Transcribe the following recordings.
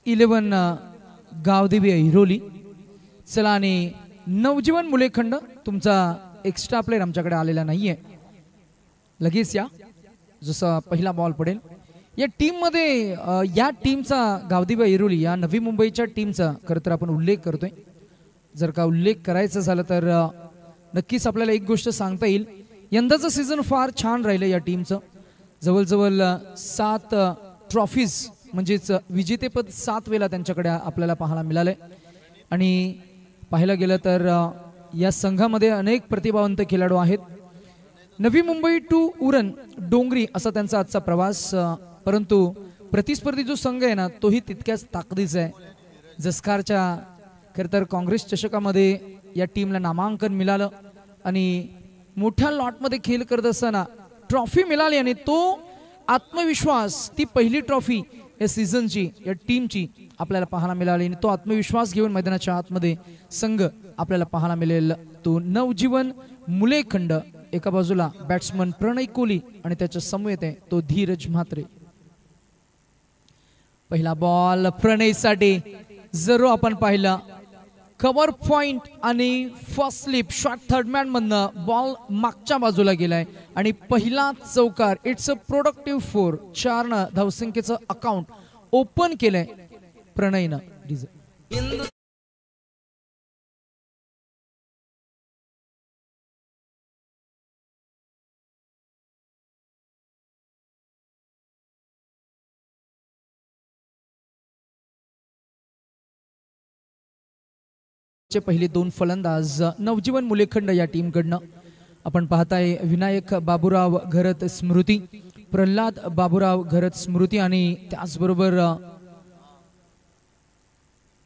11 गावदेवी ऐरोली। चला आणि नवजीवन मुलेखंड तुमचा एक्स्ट्रा प्लेयर आमच्याकडे आलेला नाहीये, लगेच या जसा पहिला बॉल पडेल। या टीम मध्ये या टीमचा गावदेवी ऐरोली या नवी मुंबईच्या टीमचा खरं तर आपण उल्लेख करतोय। जर का उल्लेख करायचा झाला तर नक्कीच आपल्याला एक गोष्ट सांगता येईल, यंदाचं सीझन फार छान राहिलं या टीमचं। जवळजवळ 7 ट्रॉफीज म्हणजेच विजेतेपद 7 वेळा त्यांच्याकडे आपल्याला पाहायला मिळाले। आणि पाहायला गेलं तर या संघामध्ये अनेक प्रतिभावंत खेळाडू आहेत। नवी मुंबई टू उरण डोंगरी असा त्यांचा आजचा प्रवास, परंतु प्रतिस्पर्धी जो संघ आहे ना तोही तितक्याच ताकदीचा आहे। जसकारच्या खरं तर काँग्रेस चषकामध्ये या टीमला नामांकन मिळालं आणि मोठ्या लॉटमध्ये खेळ करत असताना ट्रॉफी मिळाली आणि तो आत्मविश्वास, ती पहिली ट्रॉफी या सीझनची या टीमची आपल्याला पाहायला मिळाली आणि तो आत्मविश्वास घेऊन मैदानाच्या आतमध्ये संघ आपल्याला पाहायला मिळेल तो नवजीवन मुलेखंड। एका बाजूला बॅट्समन प्रणय कोहली आणि त्याच्या समवेत आहे तो धीरज म्हात्रे। पहिला बॉल प्रणयसाठी जरूर आपण पाहिलं कव्हर पॉइंट आणि first slip shot third man मधनं बॉल मागच्या बाजूला गेलाय आणि पहिला चौकार। इट्स अ प्रोडक्टिव्ह 4, 4 धावसंख्येचं अकाउंट ओपन केलंय प्रणयनं। पहिले 2 फलंदाज नवजीवन मुलेखंड या टीम कडनं आपण पाहताय विनायक बाबूराव घरत स्मृती, प्रल्हाद बाबूराव घरत स्मृती आणि त्याचबरोबर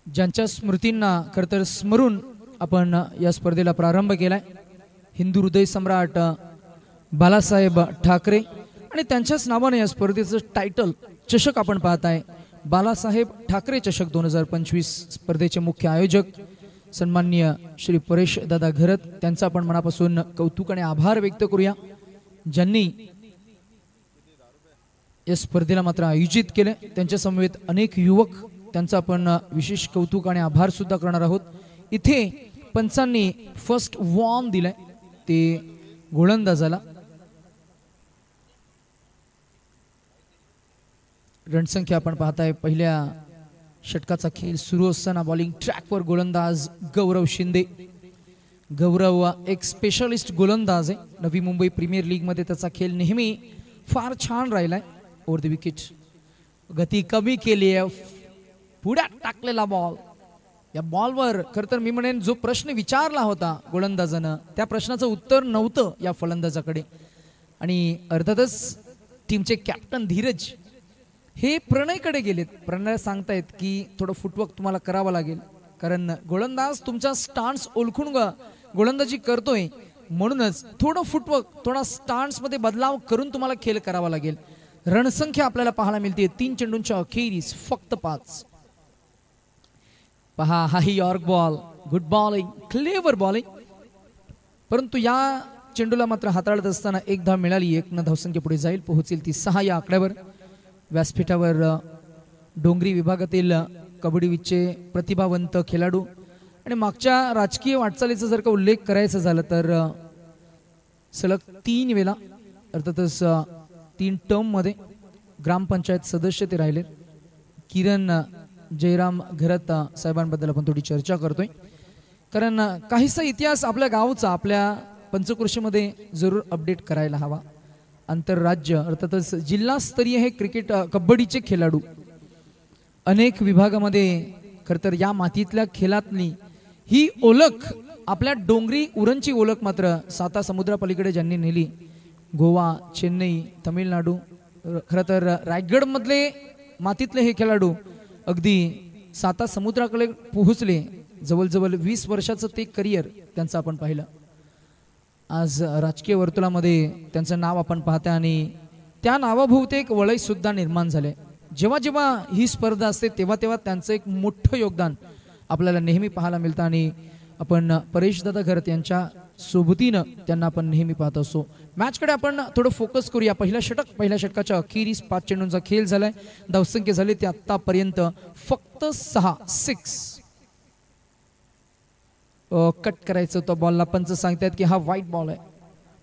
ज्यांच्या स्मृतींना खरतर स्मरून आपण या स्पर्धेला प्रारंभ केलाय। हिंदू हृदय सम्राट बालासाहेब ठाकरे आणि त्यांच्याच नावाने या स्पर्धेचं टायटल चषक आपण पाहताय बालासाहेब ठाकरे चषक 2025 स्पर्धेचे मुख्य आयोजक सन्माननीय श्री परेश दादा घरत, त्यांचा आपण मनापासून कौतुक आणि आभार व्यक्त करूया ज्यांनी या स्पर्धेला मात्र आयोजित केले। त्यांच्या समवेत अनेक युवक, त्यांचा आपण विशेष कौतुक आणि आभार सुद्धा करणार आहोत। इथे पंचांनी फर्स्ट वॉर्म दिलाय ते गोलंदाजाला। रणसंख्या आपण पाहताय पहिल्या षटकाचा खेळ सुरू असताना बॉलिंग ट्रॅकवर गोलंदाज गौरव शिंदे। गौरव एक स्पेशलिस्ट गोलंदाज आहे, नवी मुंबई प्रीमियर लीग मध्ये त्याचा खेळ नेहमी फार छान राहिलाय। ओव्हर द विकेट गती कमी केली आहे, पुढ्यात टाकलेला बॉल। या बॉलवर खरं तर मी म्हणेन जो प्रश्न विचारला होता गोलंदाजानं त्या प्रश्नाचं उत्तर नव्हतं या फलंदाजाकडे आणि अर्थातच टीमचे कॅप्टन धीरज हे प्रणयकडे गेलेत। प्रणय सांगतायत की थोडं फुटवर्क तुम्हाला करावं लागेल, कारण गोलंदाज तुमचा स्टान्स ओळखून गोलंदाजी करतोय, म्हणूनच थोडं फुटवर्क, थोडा स्टान्स मध्ये बदलाव करून तुम्हाला खेळ करावा लागेल। रणसंख्या आपल्याला पाहायला मिळते 3 चेंडूंच्या अखेरीस फक्त 5। पहा हाही York ball, good bowling, clever bowling, परंतु या चेंडूला मात्र हाताळत असताना 1 धाव मिळाली। 1 धावसंख्या पुढे जाईल, पोहोचेल ती 6 या आकड्यावर। व्यासपीठावर डोंगरी विभागातील कबड्डीचे प्रतिभावंत खेळाडू आणि मागच्या राजकीय वाटचालीचा जर का उल्लेख करायचा झाला तर सलग 3 वेळा अर्थातच 3 टर्म मध्ये ग्रामपंचायत सदस्य ते राहिले। किरण जयराम घरत साहेबांबद्दल आपण थोडी चर्चा करतोय, कारण काहीसा इतिहास आपल्या गावचा आपल्या पंचक्रोशीमध्ये जरूर अपडेट करायला हवा। आंतरराज्य अर्थातच जिल्हास्तरीय हे क्रिकेट कबड्डीचे खेळाडू अनेक विभागामध्ये खरं तर या मातीतल्या खेळातली ही ओळख, आपल्या डोंगरी उरणची ओळख मात्र 7 समुद्रापलीकडे ज्यांनी नेली, गोवा, चेन्नई, तामिळनाडू, खरं तर रायगड मधले मातीतले हे खेळाडू अगदी 7 समुद्राकडे पोहोचले। जवळजवळ 20 वर्षाचं ते करिअर त्यांचं आपण पाहिलं। आज राजकीय वर्तुळामध्ये त्यांचं नाव आपण पाहता आणि त्या नावाभोवती एक वलय सुद्धा निर्माण झाले। जेव्हा जेव्हा ही स्पर्धा असते तेव्हा तेव्हा त्यांचं एक मोठं योगदान आपल्याला नेहमी पाहायला मिळतं आणि आपण परेश दादा घरत यांच्या सोबतीनं त्यांना आपण नेहमी पाहत असतो. मॅचकडे आपण थोडं फोकस करूया. पहिल्या षटकाच्या अखेरीस 5 चेंडूंचा खेळ झालाय. धावसंख्या झाली ते आतापर्यंत फक्त 6. कट करायचं होतं बॉलला. पंच सांगतात की हा वाईट बॉल आहे.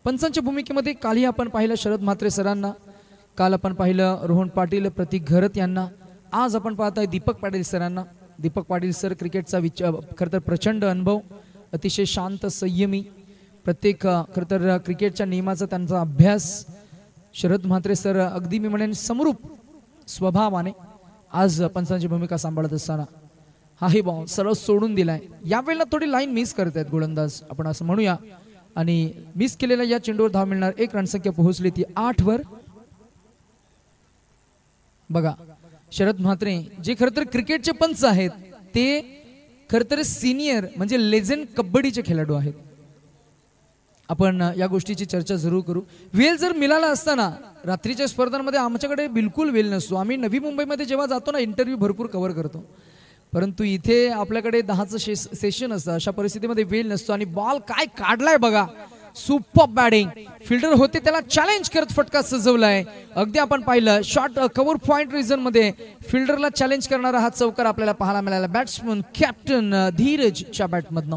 पंचांच्या भूमिकेमध्ये कालही आपण पाहिलं शरद म्हात्रे सरांना, काल आपण पाहिलं रोहन पाटील, प्रतीक घरत यांना, आज आपण पाहतोय दीपक पाटील सरांना. दीपक पाटील सर क्रिकेटचा खरं तर प्रचंड अनुभव, अतिशय शांत संयमी, प्रत्येक खरं तर क्रिकेटच्या नियमाचा त्यांचा अभ्यास. शरद म्हात्रे सर अगदी मी म्हणेन समरूप स्वभावाने आज पंचांची भूमिका सांभाळत असताना हाही बॉल सरळ सोडून दिलाय. यावेळेला थोडी लाईन मिस करत आहेत गोलंदाज आपण असं म्हणूया, आणि मिस केलेल्या या चेंडूवर धाव मिळणार. 1 रणसंख्या पोहोचली ती 8 वर. बघा शरद म्हात्रे जे खरं तर क्रिकेटचे पंच आहेत ते खरं तर सिनियर म्हणजे लेजेंड कबड्डीचे खेळाडू आहेत. आपण या गोष्टीची चर्चा जरूर करू. वेळ जर मिळाला असताना रात्रीच्या स्पर्धांमध्ये आमच्याकडे बिलकुल वेळ नसतो. आम्ही नवी मुंबईमध्ये जेव्हा जातो ना इंटरव्ह्यू भरपूर कव्हर करतो, परंतु इथे आपल्याकडे 10चं सेशन असतं. अशा परिस्थितीमध्ये वेळ नसतो. आणि बॉल काय काढलाय बघा, सुपर बॅटिंग. फिल्डर होते त्याला चॅलेंज करत फटका सजवलाय. अगदी आपण पाहिलं शॉर्ट कव्हर पॉइंट रिजन मध्ये फिल्डरला चॅलेंज करणारा हा चौकार आपल्याला पाहायला मिळाला. Batsman captain धीरजच्या बॅटमधनं.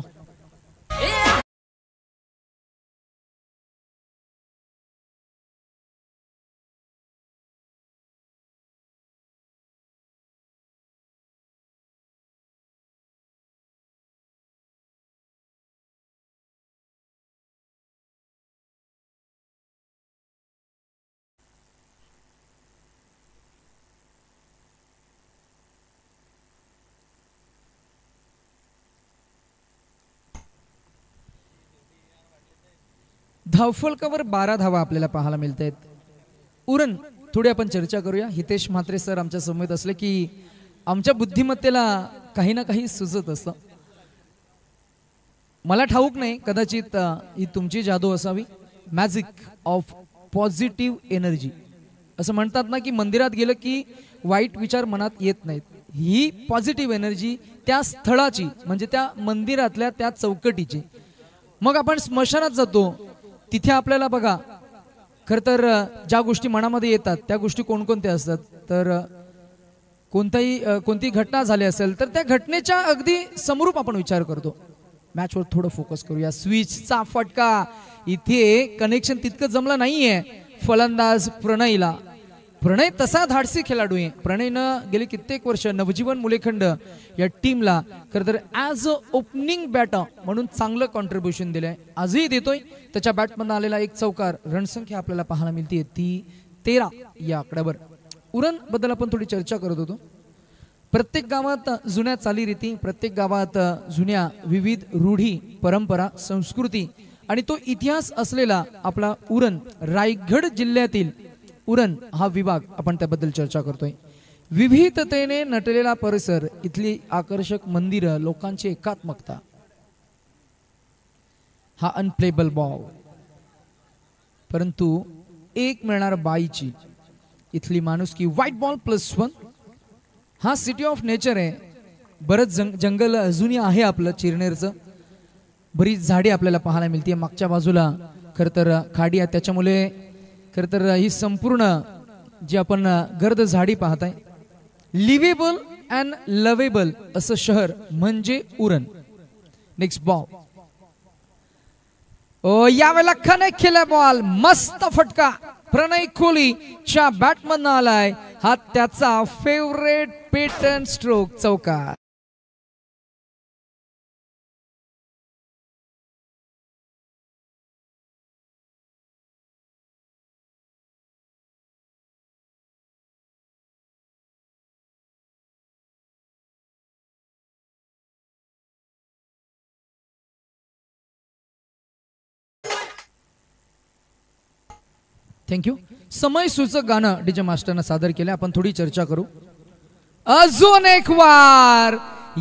धावफलकावर 12 धावा आपल्याला पाहायला मिळत आहेत. उरण थोडी आपण चर्चा करूया. हितेश म्हात्रे सर आमच्या समोर असले की आमच्या बुद्धिमत्तेला काही ना काही सुचत असतं. मला ठाऊक नाही, कदाचित ही तुमची जादू असावी. मॅजिक ऑफ पॉझिटिव्ह एनर्जी असं म्हणतात ना, की मंदिरात गेलं की वाईट विचार मनात येत नाहीत. ही पॉझिटिव्ह एनर्जी त्या स्थळाची म्हणजे त्या मंदिरातल्या त्या चौकटीची. मग आपण स्मशानात जातो, तिथे आपल्याला बघा खरं तर ज्या गोष्टी मनामध्ये येतात त्या गोष्टी कोणकोणत्या असतात. तर कोणती घटना झाली असेल तर त्या घटनेच्या अगदी समरूप आपण विचार करतो. मॅचवर थोडं फोकस करूया. स्विचचा फटका, इथे कनेक्शन तितकं जमलं नाहीये फलंदाज प्रणयला. प्रणय तसा धाडसी खेळाडू आहे. प्रणयनं गेली कित्येक वर्ष नवजीवन मुलेखंड या टीमला खरं तर ॲज अ ओपनिंग बॅटर म्हणून चांगलं कॉन्ट्रीब्युशन दिलंय, आजही देतोय. त्याच्या बॅटमधून आलेला एक चौकार. रणसंख्या आपल्याला पाहायला मिळते ती 13 या आकड्यावर. उरण बद्दल आपण थोडी चर्चा करत होतो. प्रत्येक गावात जुन्या चालीरीती, प्रत्येक गावात जुन्या विविध रूढी, परंपरा, संस्कृती आणि तो इतिहास असलेला आपला उरण, रायगड जिल्ह्यातील उरण हा विभाग, आपण त्याबद्दल चर्चा करतोय. विविधतेने नटलेला परिसर, इथली आकर्षक मंदिरं, लोकांची एकात्मकता, हा अनप्लेबल बॉल. परंतु एक मिळणार बाईची इथली माणुसकी. White ball +1. हा सिटी ऑफ नेचर आहे. बरंच जंगल अजूनही आहे आपलं चिरनेरचं. बरीच झाडे आपल्याला पाहायला मिळते. मागच्या बाजूला खरं तर खाडी आहे, त्याच्यामुळे खरं तर ही संपूर्ण जी आपण गर्द झाडी पाहताय, लिव्हेबल अँड लवेबल असं शहर म्हणजे उरण. Next ball. यावेळेला कनेक्ट केला बॉल. मस्त फटका प्रणय कोहलीच्या बॅटमधून आलाय. हा त्याचा फेवरेट पॅटर्न स्ट्रोक चौकार. थँक्यू. समय सूचक गाणं डीजे मास्टरनं सादर केलं. आपण थोडी चर्चा करू. अजून एक वार.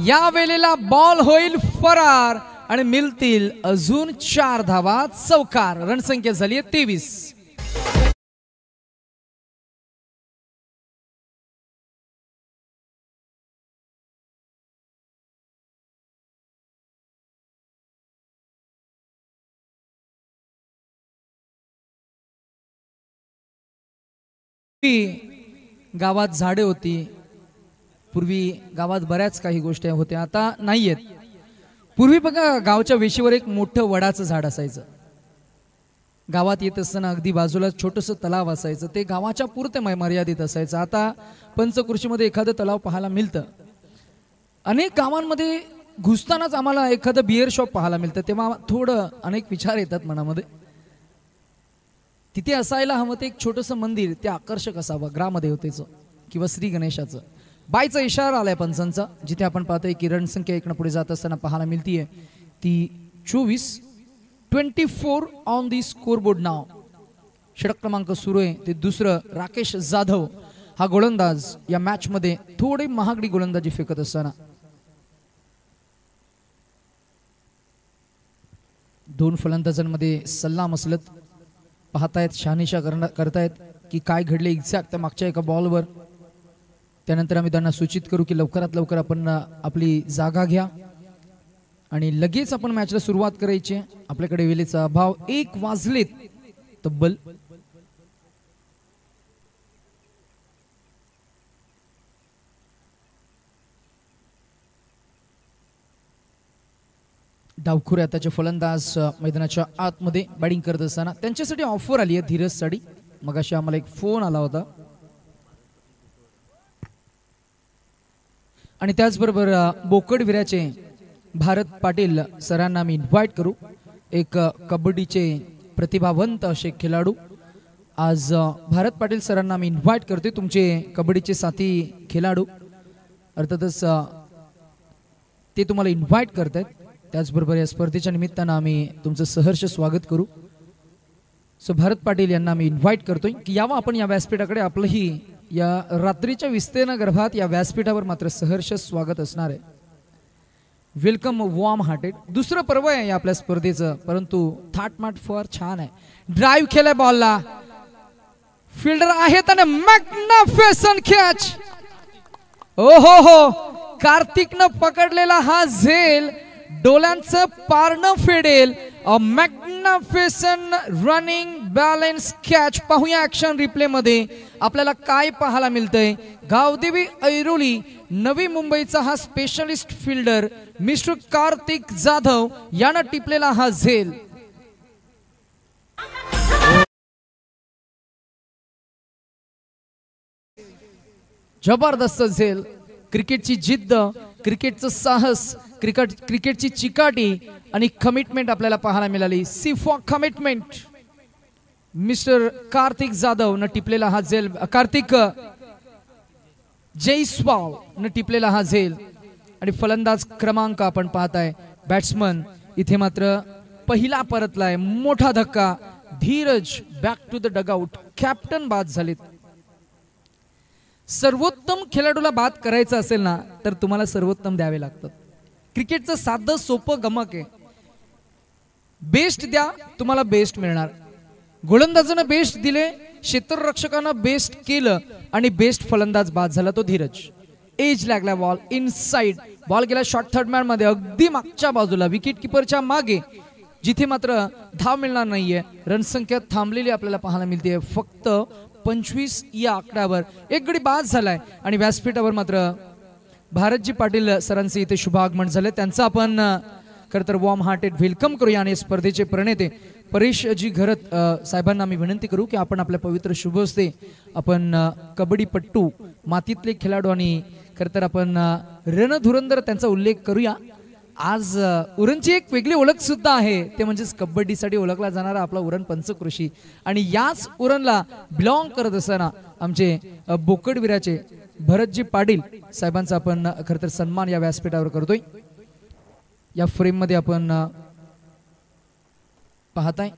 या वेळेला बॉल होईल फरार आणि मिळतील अजून 4 धावा. चौकार. रणसंख्या झाली 23. गावात झाडे होती, पूर्वी गावात बऱ्याच काही गोष्टी होत्या, आता नाहीयेत. पूर्वी बघा गावच्या वेशीवर एक मोठं वडाचं झाड असायचं. गावात येत असताना अगदी बाजूला छोटंसं तलाव असायचं, ते गावाच्या पुरते मर्यादित असायचं. आता पंचकृषीमध्ये एखादं तलाव पाहायला मिळतं. अनेक गावांमध्ये घुसतानाच आम्हाला एखादं बिअर शॉप पाहायला मिळतं, तेव्हा थोडं अनेक विचार येतात मनामध्ये. तिथे असायला हवं ते एक छोटंसं मंदिर, ते आकर्षक असावं, ग्रामदेवतेचं किंवा श्री गणेशाचं. बायचा इशारा आलाय पंचांचा, जिथे आपण पाहतोय की रणसंख्या एकनं पुढे जात असताना पाहायला मिळतीये ती 24 ऑन दी स्कोरबोर्ड नाव. षटक क्रमांक सुरू आहे, ते दुसरं. राकेश जाधव हा गोलंदाज या मॅच मध्ये थोडी महागडी गोलंदाजी फेकत असताना दोन फलंदाजांमध्ये सल्ला मसलत पाहतायत, शहानिशा करतायत की काय घडले एक्झॅक्ट त्या मागच्या एका बॉलवर. त्यानंतर आम्ही त्यांना सूचित करू की लवकरात लवकर आपण आपली जागा घ्या आणि लगेच आपण मॅचला सुरुवात करायची. आपल्याकडे वेळेचा अभाव, 1 वाजलेत तब्बल. डावखुरे आताचे फलंदाज मैदानाच्या आतमध्ये बॅटिंग करत असताना त्यांच्यासाठी ऑफर आली आहे धीरज साठी. मगाशी आम्हाला एक फोन आला होता आणि त्याचबरोबर बोकडविऱ्याचे भारत पाटील सरांना मी इन्व्हाइट करू. एक कबड्डीचे प्रतिभावंत असे खेळाडू आज भारत पाटील सरांना मी इन्व्हाइट करते. तुमचे कबड्डीचे साथी खेळाडू अर्थातच ते तुम्हाला इन्व्हाइट करतात. त्याचबरोबर या स्पर्धेच्या निमित्तानं आम्ही तुमचं सहर्ष स्वागत करू. सो भारत पाटील यांना मी इन्व्हाइट करतोय की यावं आपण या व्यासपीठाकडे. आपलंही या रात्रीच्या विस्तीर्ण गर्भात या व्यासपीठावर मात्र सहर्ष स्वागत असणार आहे. Welcome warm hearted. दुसरं पर्व आहे या आपल्या स्पर्धेचं, परंतु थाटमाट फार छान आहे. ड्राईव्ह केलाय बॉलला, फिल्डर आहेत आणि मॅग्निफिसंट कॅच. ओ हो, कार्तिकनं पकडलेला हा झेल डोल्यांचं पारणं फेडेल. अ मॅग्निफिसंट रनिंग बॅलन्स कॅच. पाहूया ऍक्शन रिप्ले मध्ये आपल्याला काय पाहायला मिळतंय. गावदेवी ऐरोली नवी मुंबईचा हा specialist fielder mister Kartik Jadhav यानं टिपलेला हा झेल. जबरदस्त झेल. क्रिकेटची जिद्द, क्रिकेटचं साहस, क्रिकेटची चिकाटी आणि कमिटमेंट आपल्याला पाहायला मिळाली. See for commitment. Mister Kartik Jadhav न टिपलेला हा झेल. कार्तिक जयस्वाल न टिपलेला हा झेल. आणि फलंदाज क्रमांक आपण पाहताय बॅट्समन इथे मात्र पहिला परतलाय. मोठा धक्का. Dheeraj back to the dugout. Captain बाद झालेत. सर्वोत्तम खेळाडूला बाद करायचं असेल ना तर तुम्हाला सर्वोत्तम द्यावे लागतात. क्रिकेटचं साधं सोपं गमक आहे. बेस्ट द्या, तुम्हाला बेस्ट मिळणार. गोलंदाजानं बेस्ट दिले, क्षेत्ररक्षकानं बेस्ट केलं आणि बेस्ट फलंदाज बाद झाला तो धीरज. एज लागला बॉल इनसाइड. बॉल गेला शॉर्ट थर्ड मॅन मध्ये, अगदी मागच्या बाजूला विकेट किपरच्या मागे, जिथे मात्र धाव मिळणार नाहीये. रणसंख्या थांबलेली आपल्याला पाहायला मिळते फक्त 25 या आकड्यावर. एक गडी बाद झालाय आणि व्यासपीठावर मात्र भारतजी पाटील सरांचे इथे शुभ आगमन झाले. त्यांचं आपण खरं तर वॉर्म हार्टेड वेलकम करूया. आणि स्पर्धेचे प्रणेते परेशजी घरत साहेबांना मी विनंती करू की आपण आपल्या पवित्र शुभ हस्ते आपण कबड्डीपट्टू, मातीतले खेळाडू आणि खरं तर आपण रणधुरंदर त्यांचा उल्लेख करूया. आज उरणची एक वेगळी ओळख सुद्धा आहे, ते म्हणजेच कबड्डीसाठी ओळखला जाणारा आपला उरण पंचकृषी. आणि याच उरणला बिलॉंग करत असताना आमचे बोकडविराचे भरतजी पाटील साहेबांचा आपण खरं तर सन्मान या व्यासपीठावर करतोय. या फ्रेम मध्ये आपण पाहताय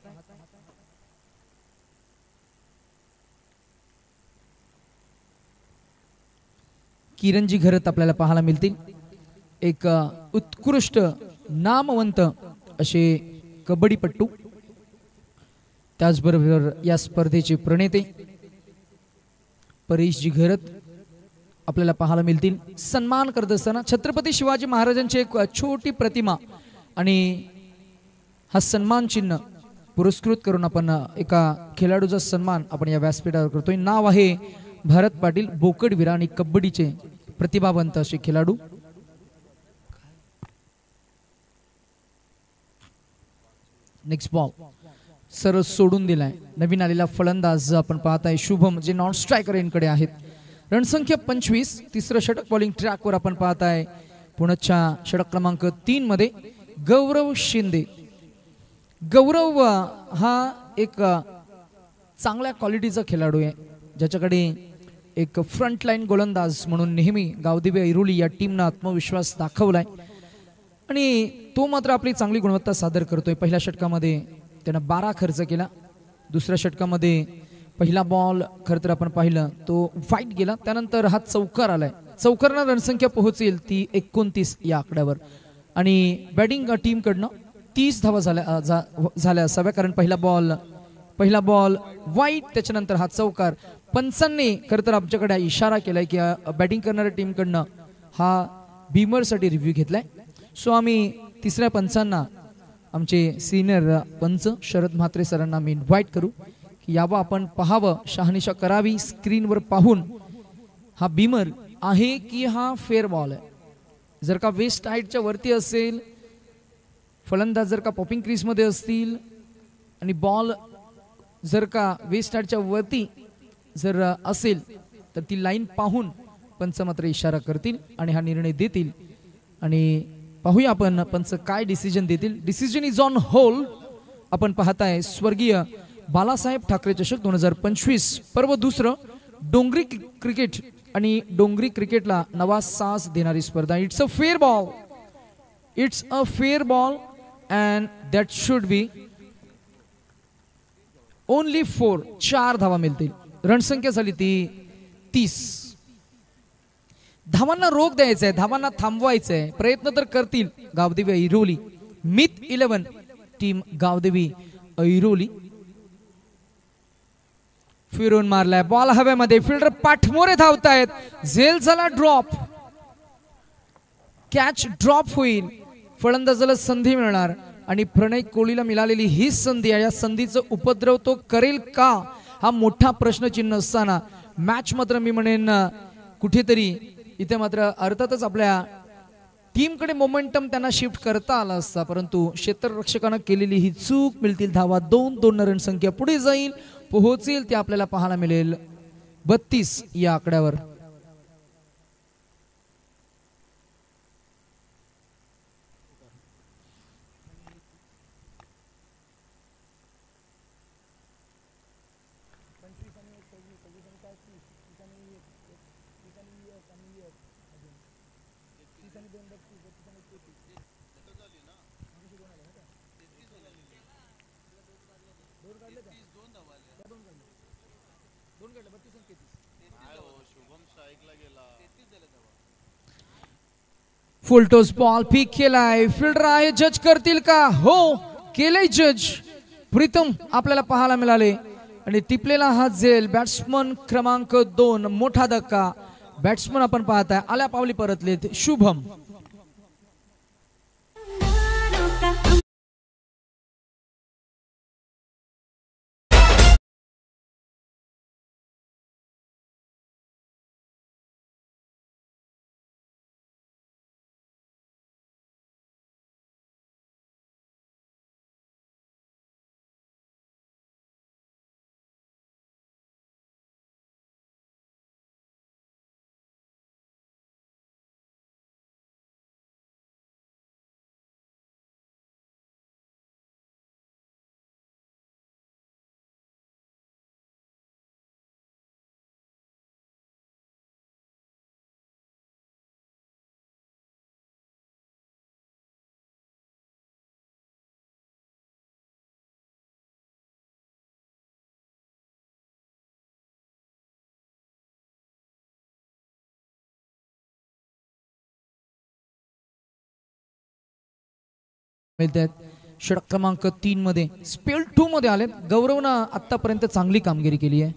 किरणजी घरत आपल्याला पाहायला मिळतील. एक उत्कृष्ट नामवंत असे कबड्डीपट्टू, त्याचबरोबर या स्पर्धेचे प्रणेते परेशजी घरत आपल्याला पाहायला मिळतील. सन्मान करत असताना छत्रपती शिवाजी महाराजांची एक छोटी प्रतिमा आणि हा सन्मान चिन्ह पुरस्कृत करून आपण एका खेळाडूचा सन्मान आपण या व्यासपीठावर करतोय. नाव आहे भारत पाटील, बोकडवीरा आणि कबड्डीचे प्रतिभावंत असे खेळाडू. नेक्स्ट बॉल सरळ सोडून दिलाय. नवीन आलेला फलंदाज आपण पाहताय शुभम, जे नॉन स्ट्रायकर यांकडे आहेत. रणसंख्या 25. तिसरं षटक बॉलिंग ट्रॅकवर आपण पाहताय. पुण्याच्या षटक क्रमांक 3 मध्ये गौरव शिंदे. गौरव हा एक चांगल्या क्वालिटीचा खेळाडू आहे, ज्याच्याकडे एक फ्रंट लाईन गोलंदाज म्हणून नेहमी गावदेवी ऐरोली या टीमनं आत्मविश्वास दाखवलाय आणि तो मात्र आपली चांगली गुणवत्ता सादर करतोय. पहिल्या षटकामध्ये त्यानं 12 खर्च केला. दुसऱ्या षटकामध्ये पहिला बॉल खरं तर आपण पाहिलं तो वाईट गेला, त्यानंतर हा चौकार आलाय. चौकारना रणसंख्या पोहोचेल ती 29 या आकड्यावर आणि बॅटिंग टीम कडनं 30 धावा झाल्या असाव्या, कारण पहिला बॉल वाईट, त्याच्यानंतर हा चौकार. पंचांनी खरं तर आमच्याकडे इशारा केलाय की बॅटिंग करणाऱ्या टीम कडनं हा बीमरसाठी रिव्ह्यू घेतलाय. सो आम्ही तिसऱ्या पंचांना आमचे सिनियर पंच शरद म्हात्रे सरांना मी इन्व्हाइट करू की यावं आपण पाहावं, शहानिशा करावी स्क्रीनवर पाहून हा बीमर आहे की हा फेअर बॉल आहे. जर का वेस्ट हाईटच्या वरती असेल, फलंदाज जर का पॉपिंग क्रीज मध्ये असतील आणि बॉल जर का वेस्ट हाईटच्या वरती जर असेल तर ती लाईन पाहून पंच मात्र इशारा करतील आणि हा निर्णय देतील. आणि पाहूया आपण पंच काय डिसिजन देतील. Decision is on hold. आपण पाहताय स्वर्गीय बालासाहेब ठाकरे चषक 2025 पर्व दुसरं डोंगरी क्रिकेट आणि डोंगरी क्रिकेटला नवा साज देणारी स्पर्धा. It's a fair ball. It's a fair ball and that should be only 4. 4 धावा मिळतील. रणसंख्या झाली ती 30. धावांना रोख द्यायचा आहे, धावांना थांबवायचं आहे. प्रयत्न तर करतील गावदेवी ऐरोली. मिथ 11 टीम गावदेवी ऐरोली. फिरून मारलाय बॉल हवेमध्ये. फिल्डर पाठमोरे धावतायत. झेल झाला ड्रॉप. कॅच ड्रॉप होईल. फलंदाजाला संधी मिळणार आणि प्रणय कोहलीला मिळालेली ही संधी आहे. या संधीचं उपद्रव तो करेल का, हा मोठा प्रश्नचिन्ह असताना मॅच मात्र मी म्हणेन कुठेतरी इथे मात्र अर्थातच आपल्या टीमकडे मोमेंटम त्यांना शिफ्ट करता आला असता, परंतु क्षेत्ररक्षकानं केलेली ही चूक. मिळतील धावा 2-2 रणसंख्या पुढे जाईल, पोहोचेल ते आपल्याला पाहायला मिळेल 32 या आकड्यावर. फुलटॉस बॉल पिक केलाय. फिल्डर आहे, जज करतील का? हो, केलंय जज. प्रीतम आपल्याला पाहायला मिळाले आणि टिपलेला हा झेल. बॅट्समन क्रमांक 2 मोठा धक्का. बॅट्समन आपण पाहताय आल्या पावली परतलेत शुभम. षटक क्रमांक 3 मध्ये स्पेल 2 मध्ये आले. गौरवनं आतापर्यंत चांगली कामगिरी केली आहे.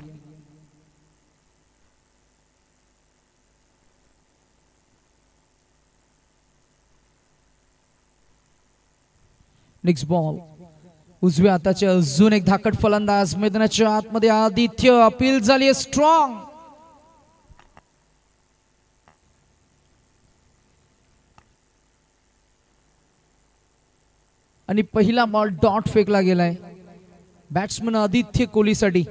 नेक्स्ट बॉल उजव्या हाताचे अजून एक धाकट फलंदाज मैदानाच्या आतमध्ये आदित्य अपील झाली स्ट्रॉंग. आणि पहिला बॉल डॉट फेकला गेलाय बॅट्समन आदित्य कोहलीसाठी.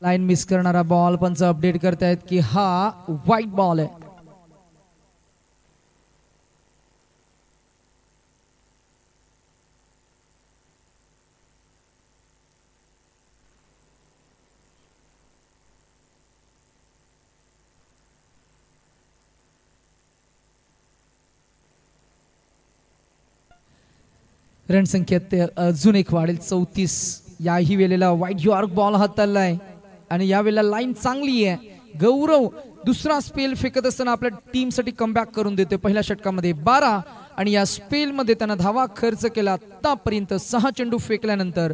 लाईन मिस करणारा बॉल पंच अपडेट करतायत की हा व्हाईट बॉल आहे. रणसंख्येत अजून एक वाढेल 34. याही वेळेला व्हाईट यॉर्क बॉल हाताळलाय आणि यावेळेला लाईन चांगली आहे. गौरव दुसरा स्पेल फेकत असताना आपल्या टीमसाठी कमबॅक करून देतोय. पहिल्या षटकामध्ये 12 आणि या स्पेलमध्ये त्यानं धावा खर्च केला. आतापर्यंत 6 चेंडू फेकल्यानंतर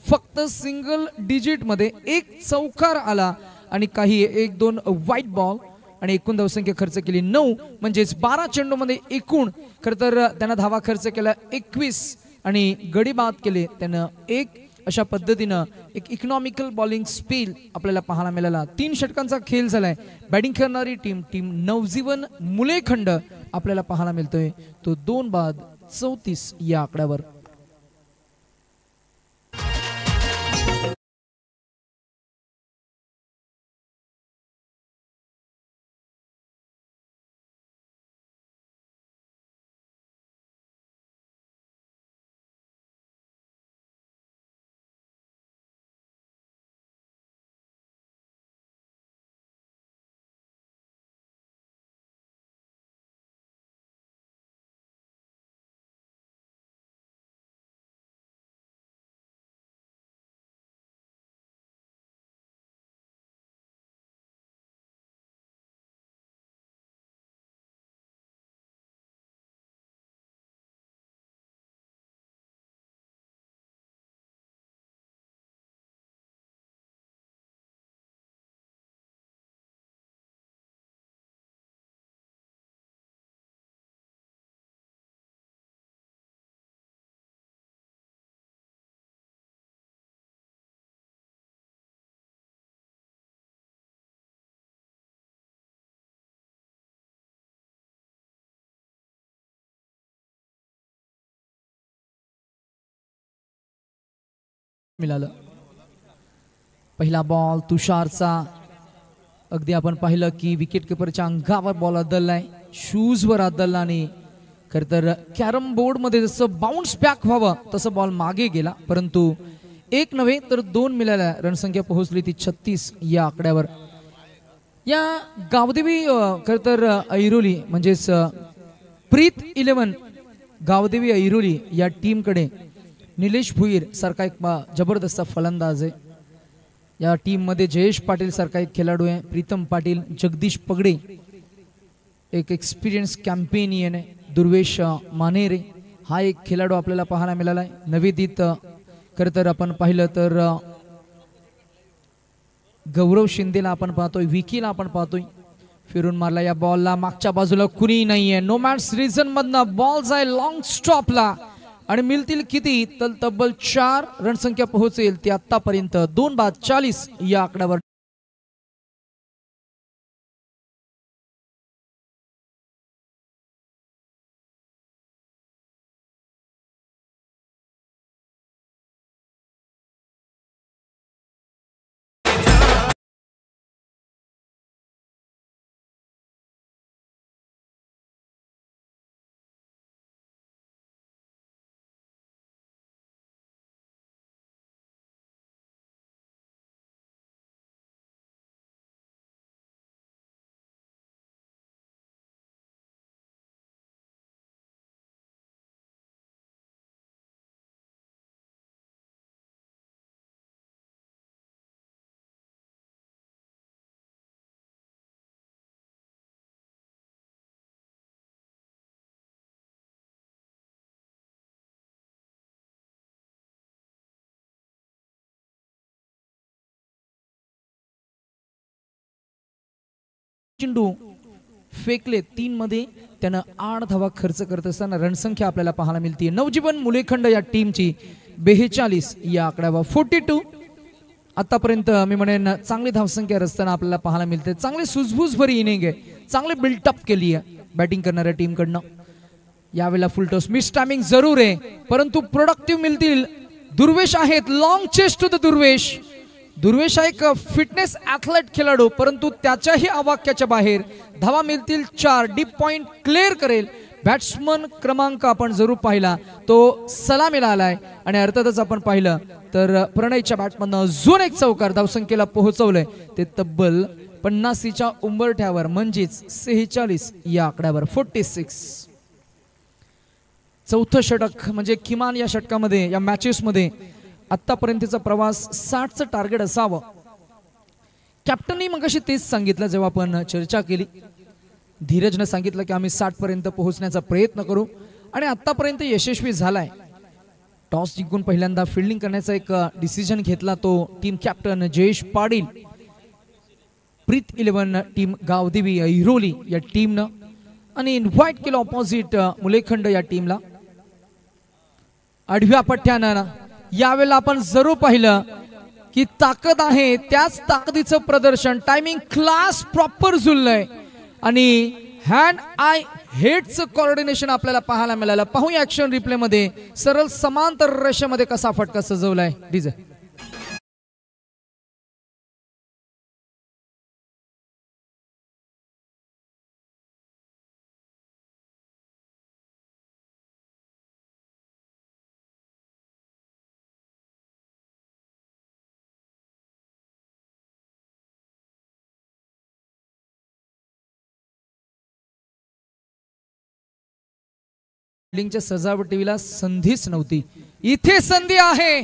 फक्त सिंगल डिजिट मध्ये एक चौकार आला आणि काही 1-2 व्हाईट बॉल आणि एकूण धावसंख्या खर्च केली 9. म्हणजेच 12 चेंडू मध्ये एकूण खरं तर त्यानं धावा खर्च केला 21 आणि गडी बाद केले त्यानं 1. अशा पद्धतीनं एक इकॉनॉमिकल बॉलिंग स्पेल आपल्याला पाहायला मिळाला. 3 षटकांचा खेळ झालाय. बॅटिंग करणारी टीम नवजीवन मुलेखंड आपल्याला पाहायला मिळतोय. तो 2 बाद 34 या आकड्यावर. मिळालं. पहिला बॉल तुषारचा. अगदी आपण पाहिलं की विकेट किपरच्या अंगावर बॉल आदळलाय, शूज वर आदळला आणि खर तर कॅरम बोर्ड मध्ये जसं बाउन्स बॅक व्हावं तसं बॉल मागे गेला. परंतु 1 नव्हे तर 2 मिळाल्या. रणसंख्या पोहोचली ती 36 या आकड्यावर. या गावदेवी खर तर ऐरोली म्हणजेच प्रीत 11 गावदेवी ऐरोली या टीमकडे निलेश भुईर सारखा एक जबरदस्त फलंदाज आहे. या टीम मध्ये जयेश पाटील सारखा एक खेळाडू आहे. प्रीतम पाटील, जगदीश पगडे एक एक्सपिरियन्स कॅम्पेनियन आहे. दुर्वेश मानेरे हा एक खेळाडू आपल्याला पाहायला मिळाला आहे. नवेदित खर तर आपण पाहिलं तर गौरव शिंदेला आपण पाहतोय, विकीला आपण पाहतोय. फिरून मारला या बॉलला. मागच्या बाजूला कुणी नाहीये. नो मॅट्स रिझन मधनं बॉल जाय लॉंग स्टॉपला आणि मिळतील किती तर तब्बल 4 रणसंख्या पोहोचेल ती आतापर्यंत 2 बाद 40 या आकड्यावर. चेंडू फेकले 3 मध्ये त्यानं 8 धावा खर्च करत असताना रणसंख्या आपल्याला पाहायला मिळते. नवजीवन मुलेखंड या टीमची 42 या आकड्यावर 42. आतापर्यंत मी म्हणेन चांगली धावसंख्या रचताना आपल्याला पाहायला मिळते. चांगली सुझबुझ भरी इनिंग आहे, चांगले बिल्टअप केली आहे बॅटिंग करणाऱ्या टीमकडनं. यावेळेला फुल टॉस मिस टायमिंग जरूर आहे परंतु प्रोडक्टिव्ह मिळतील. दुर्वेश आहेत, long chase to the Durvesh. Durvesh हा एक फिटनेस ॲथलेट खेळाडू परंतु त्याच्याही आवाक्याच्या बाहेर. धावा मिळतील 4. डीप पॉइंट क्लिअर करेल. बॅट्समन क्रमांक आपण जरूर पाहिला तो सलामीला आलाय आणि अर्थातच आपण पाहिलं तर प्रणयच्या बॅटमधनं अजून एक चौकार धावसंख्येला पोहोचवलंय. ते तब्बल 50च्या उंबरठ्यावर म्हणजेच 46 या आकड्यावर 46. चौथं षटक म्हणजे किमान या षटकामध्ये या मॅचेसमध्ये आतापर्यंतचा प्रवास 60चं टार्गेट असावं. कॅप्टननी मगाशी तेच सांगितलं जेव्हा आपण चर्चा केली. धीरजनं सांगितलं की आम्ही 60 पर्यंत पोहोचण्याचा प्रयत्न करू आणि आतापर्यंत यशस्वी झालाय. टॉस जिंकून पहिल्यांदा फिल्डिंग करण्याचा एक डिसिजन घेतला तो टीम कॅप्टन जयेश पाटील. प्रीत 11 टीम गावदेवी ऐरोली या टीमनं आणि इन्व्हाइट केलं ऑपोजिट मुलेखंड या टीमला. आडव्या पट्ट्यानं यावेळेला आपण जरूर पाहिलं की ताकद आहे, त्याच ताकदीचं प्रदर्शन. टायमिंग क्लास प्रॉपर जुळलंय आणि हँड आय हेडचं कोऑर्डिनेशन आपल्याला पाहायला मिळालं. पाहूया ऍक्शन रिप्ले मध्ये सरळ समांतर रेषेमध्ये कसा फटका सजवलाय. डीजे फिल्डिंगच्या सजावटीला संधीच नव्हती. इथे संधी आहे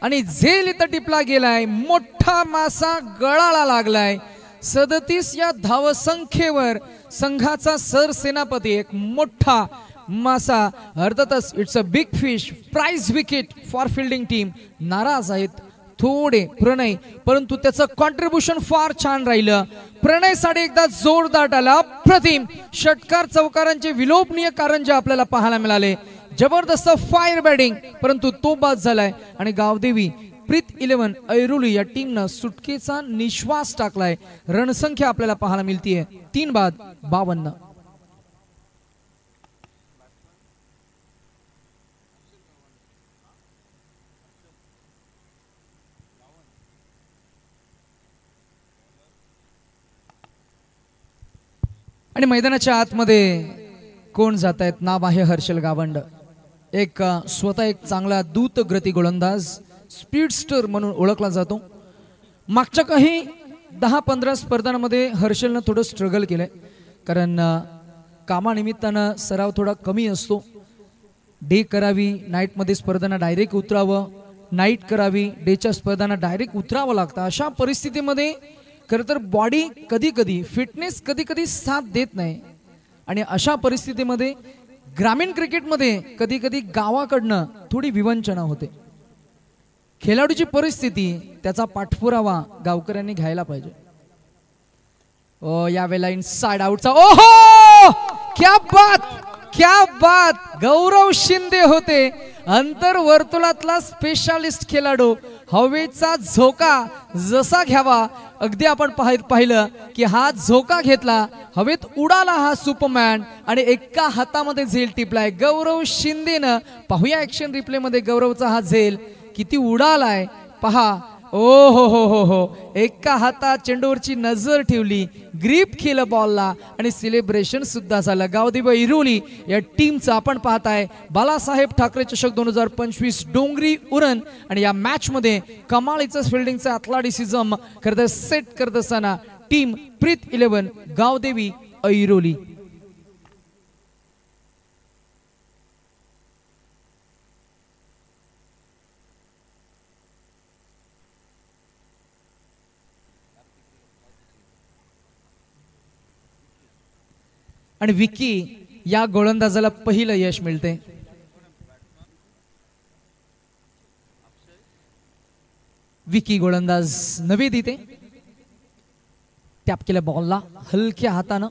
आणि झेल इथं टिपला गेलाय. मोठा मासा गळाला लागलाय. 37 या धावसंख्येवर संघाचा सरसेनापती एक मोठा मासा. अर्थातच it's a big fish. Prize wicket for fielding team. नाराज आहेत थोडे प्रणय परंतु त्याचं कॉन्ट्रीब्युशन फार छान राहिलं. प्रणय साठी एकदा जोरदार आला. अप्रतिम षटकार चौकारांचे विलोभनीय कारंजे आपल्याला पाहायला मिळाले. जबरदस्त फायर बॅटिंग परंतु तो बाद झालाय आणि गावदेवी प्रीत 11 ऐरोली या टीमनं सुटकेचा निश्वास टाकलाय. रणसंख्या आपल्याला पाहायला मिळतीये 3 बाद 52. आणि मैदानाच्या आतमध्ये कोण जात आहेत. नाव आहे हर्षल गावंड. एक स्वतः एक चांगला दूतगती गोलंदाज, स्पीडस्टर म्हणून ओळखला जातो. मागच्या काही 10-15 स्पर्धांमध्ये हर्षलनं थोडं स्ट्रगल केलंय कारण कामानिमित्तानं सराव थोडा कमी असतो. डे करावी, नाईटमध्ये स्पर्धांना डायरेक्ट उतरावं, नाईट करावी, डेच्या स्पर्धांना डायरेक्ट उतरावं लागतं. अशा परिस्थितीमध्ये खरं तर बॉडी कधी कधी फिटनेस कधी कधी साथ देत नाही आणि अशा परिस्थितीमध्ये ग्रामीण क्रिकेटमध्ये कधी कधी गावाकडनं थोडी विवंचना होते. खेळाडूची परिस्थिती त्याचा पाठपुरावा गावकऱ्यांनी घ्यायला पाहिजे. ओ यावेळेला इनसाइड आउटचा ओहो क्या बात क्या बात. गौरव शिंदे होते अंतर्वर्तुळातला स्पेशालिस्ट खेळाडू. हवेचा झोका जसा घ्यावा अगदी आपण पाहिलं की हा झोका घेतला, हवेत उडाला हा सुपरमॅन आणि एका हातामध्ये झेल टिपलाय गौरव शिंदेनं. पाहूया ऍक्शन रिप्ले मध्ये गौरवचा हा झेल किती उडालाय पहा. ओ हो हो हो हो. एका हातात चेंडूवरची नजर ठेवली, ग्रीप केलं बॉलला आणि सेलिब्रेशन सुद्धा झालं. गावदेवी ऐरोली या टीमचं आपण पाहताय बालासाहेब ठाकरे चषक 2025 डोंगरी उरण आणि या मॅच मध्ये कमालीचं फिल्डिंगचा ॲथलेटिसिझम खरं तर सेट करत असताना टीम प्रीत 11 गावदेवी ऐरोली. आणि विकी या गोलंदाजाला पहिलं यश मिळते. विकी गोलंदाज नवी देते. टॅप केल्या बॉलला हलक्या हातानं.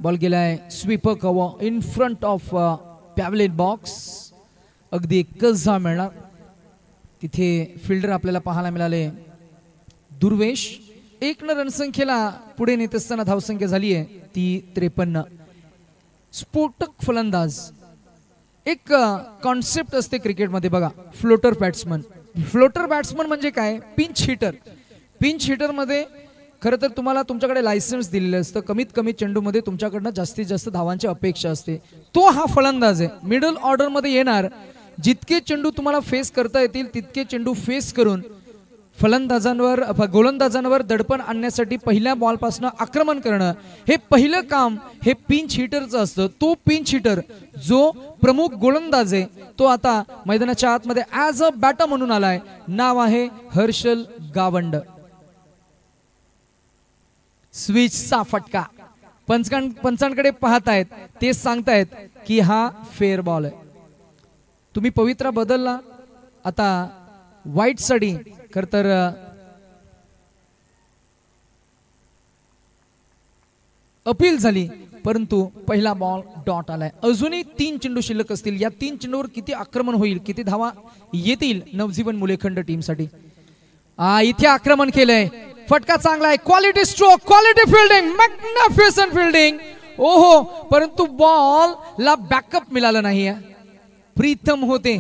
बॉल गेलाय sweeper cover in front of pavilion box. अगदी एकच धाव मिळणार. तिथे फिल्डर आपल्याला पाहायला मिळाले दुर्वेश. 1 रणसंख्येला पुढे नेत असताना धावसंख्या झाली आहे ती 53. स्फोटक फलंदाज एक कॉन्सेप्ट असते क्रिकेटमध्ये बघा. Floater batsman. फ्लोटर बॅट्समन म्हणजे काय? Pinch hitter. पिंच हिटर मध्ये खरं तर तुम्हाला तुमच्याकडे लायसन्स दिलेलं असतं. कमीत कमी चेंडूमध्ये तुमच्याकडनं जास्तीत जास्त धावांची अपेक्षा असते. तो हा फलंदाज आहे. मिडल ऑर्डर मध्ये येणार. जितके चेंडू तुम्हाला फेस करता येतील तितके चेंडू फेस करून फलंदाजांवर गोलंदाजांवर दडपण आणण्यासाठी पहिल्या बॉलपासून आक्रमण करणं हे पहिलं काम हे पिंच हिटरचं असतं. तो पिंच हिटर जो प्रमुख गोलंदाज आहे तो आता मैदानाच्या आतमध्ये ॲज अ बॅटर म्हणून आलाय. नाव आहे हर्षल गावंड. स्विचचा फटका. पंचांकडे पाहतायत ते सांगतायत की हा फेअर बॉल आहे. तुम्ही पवित्रा बदलला. आता वाईट साठी खर तर अपील झाली परंतु पहिला बॉल डॉट आलाय. अजूनही 3 चेंडू शिल्लक असतील. या 3 चेंडूवर किती आक्रमण होईल, किती धावा येतील नवजीवन मुलेखंड टीमसाठी. इथे आक्रमण केलंय. फटका चांगला आहे. Quality stroke, quality fielding, magnificent fielding. ओहो, परंतु बॉल ला बॅकअप मिळालं नाही. प्रीतम होते.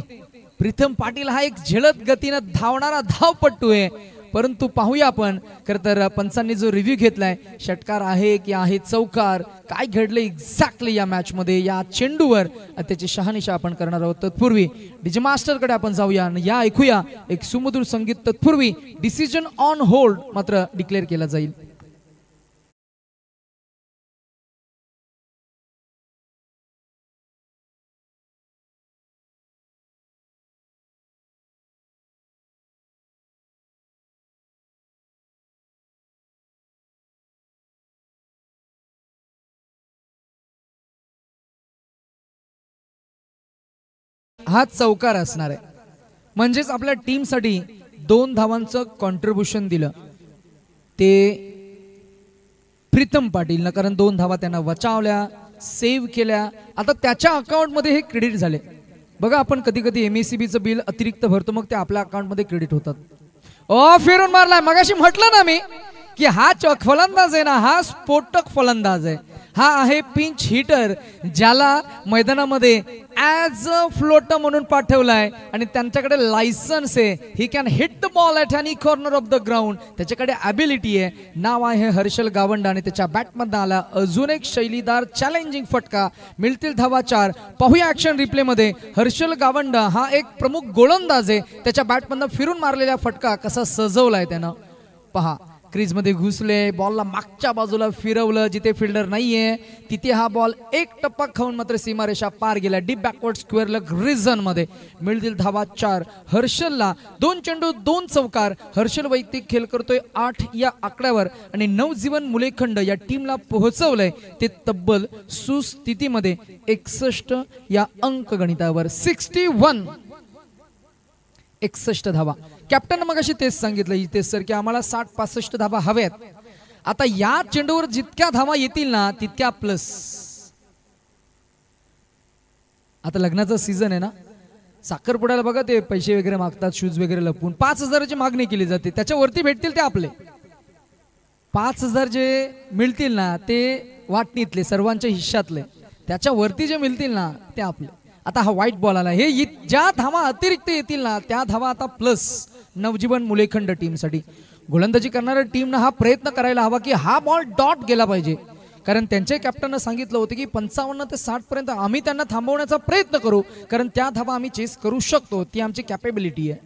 प्रीतम पाटील हा एक झेलत गतीने धावणारा धावपट्टू आहे. परंतु पाहूया आपण खर तर पंचांनी जो रिव्ह्यू घेतलाय षटकार आहे की आहे चौकार, काय घडलं एक्झॅक्टली या मॅच मध्ये या चेंडूवर त्याची शहानिशा आपण करणार आहोत. तत्पूर्वी डीजे मास्टर कडे आपण जाऊया आणि या ऐकूया एक सुमधुर संगीत. तत्पूर्वी डिसिजन ऑन होल्ड मात्र डिक्लेअर केला जाईल. हा चौकार असणार आहे. म्हणजेच आपल्या टीमसाठी 2 धावांचं कॉन्ट्रीब्युशन दिलं ते प्रीतम पाटील. कारण 2 धावा त्यांना वाचवल्या, सेव्ह केल्या. आता त्याच्या अकाउंट मध्ये हे क्रेडिट झाले. बघा आपण कधी कधी MSCBचं बिल अतिरिक्त भरतो मग ते आपल्या अकाउंट मध्ये क्रेडिट होतात. फिरून मारलाय. मगाशी म्हटलं ना मी की हा फलंदाज आहे ना, हा स्फोटक फलंदाज आहे. हा आहे पिंच हिटर ज्याला मैदानामध्ये ॲज अ फ्लोटर म्हणून पाठवलाय आणि त्यांच्याकडे लायसन्स आहे. He can hit the ball at any corner of the ground. त्याच्याकडे ॲबिलिटी आहे. नाव आहे हर्षल गावंड आणि त्याच्या बॅटमधनं आला अजून एक शैलीदार चॅलेंजिंग फटका. मिळतील धावा 4. पाहूया ॲक्शन रिप्ले मध्ये. हर्षल गावंड हा एक प्रमुख गोलंदाज आहे. त्याच्या बॅटमधनं फिरून मारलेला फटका कसा सजवलाय त्यानं पहा. क्रीज मध्ये घुसले, बॉलला मागच्या बाजूला फिरवलं. जिथे फिल्डर नाहीये तिथे हा बॉल एक टप्पा खाऊन मात्र सीमारेषा पार गेला. Deep backward square leg region मध्ये. मिळतील धावा 4 हर्षलला. 2 चेंडू 2 चौकार. हर्षल वैयक्तिक खेळ करतोय 8 या आकड्यावर आणि नवजीवन मुलेखंड या टीमला पोहोचवलंय ते तब्बल सुस्थितीमध्ये 61 या अंक गणितावर. 61 धावा. कॅप्टन मग अशी तेच सांगितलं इथे सर की आम्हाला 60-65 धावा हव्यात. आता या चेंडूवर जितक्या धावा येतील ना तितक्या प्लस. आता लग्नाचा सीझन आहे ना, साखरपुड्याला बघा ते पैसे वगैरे मागतात, शूज वगैरे लपवून 5,000ची मागणी केली जाते. त्याच्यावरती भेटतील ते आपले 5,000 जे मिळतील ना ते वाटणीतले सर्वांच्या हिश्श्यातले. त्याच्यावरती जे मिळतील ना ते आपले. आता हा व्हाईट बॉल आला. हे ज्या धावा अतिरिक्त येतील ना त्या धावा आता प्लस नवजीवन मुलेखंड टीमसाठी. गोलंदाजी करणाऱ्या टीमनं हा प्रयत्न करायला हवा की हा बॉल डॉट गेला पाहिजे. कारण त्यांच्या कॅप्टननं सांगितलं होतं की 55 ते 60 पर्यंत आम्ही त्यांना थांबवण्याचा प्रयत्न करू कारण त्या धावा आम्ही चेस करू शकतो. ती आमची कॅपेबिलिटी आहे.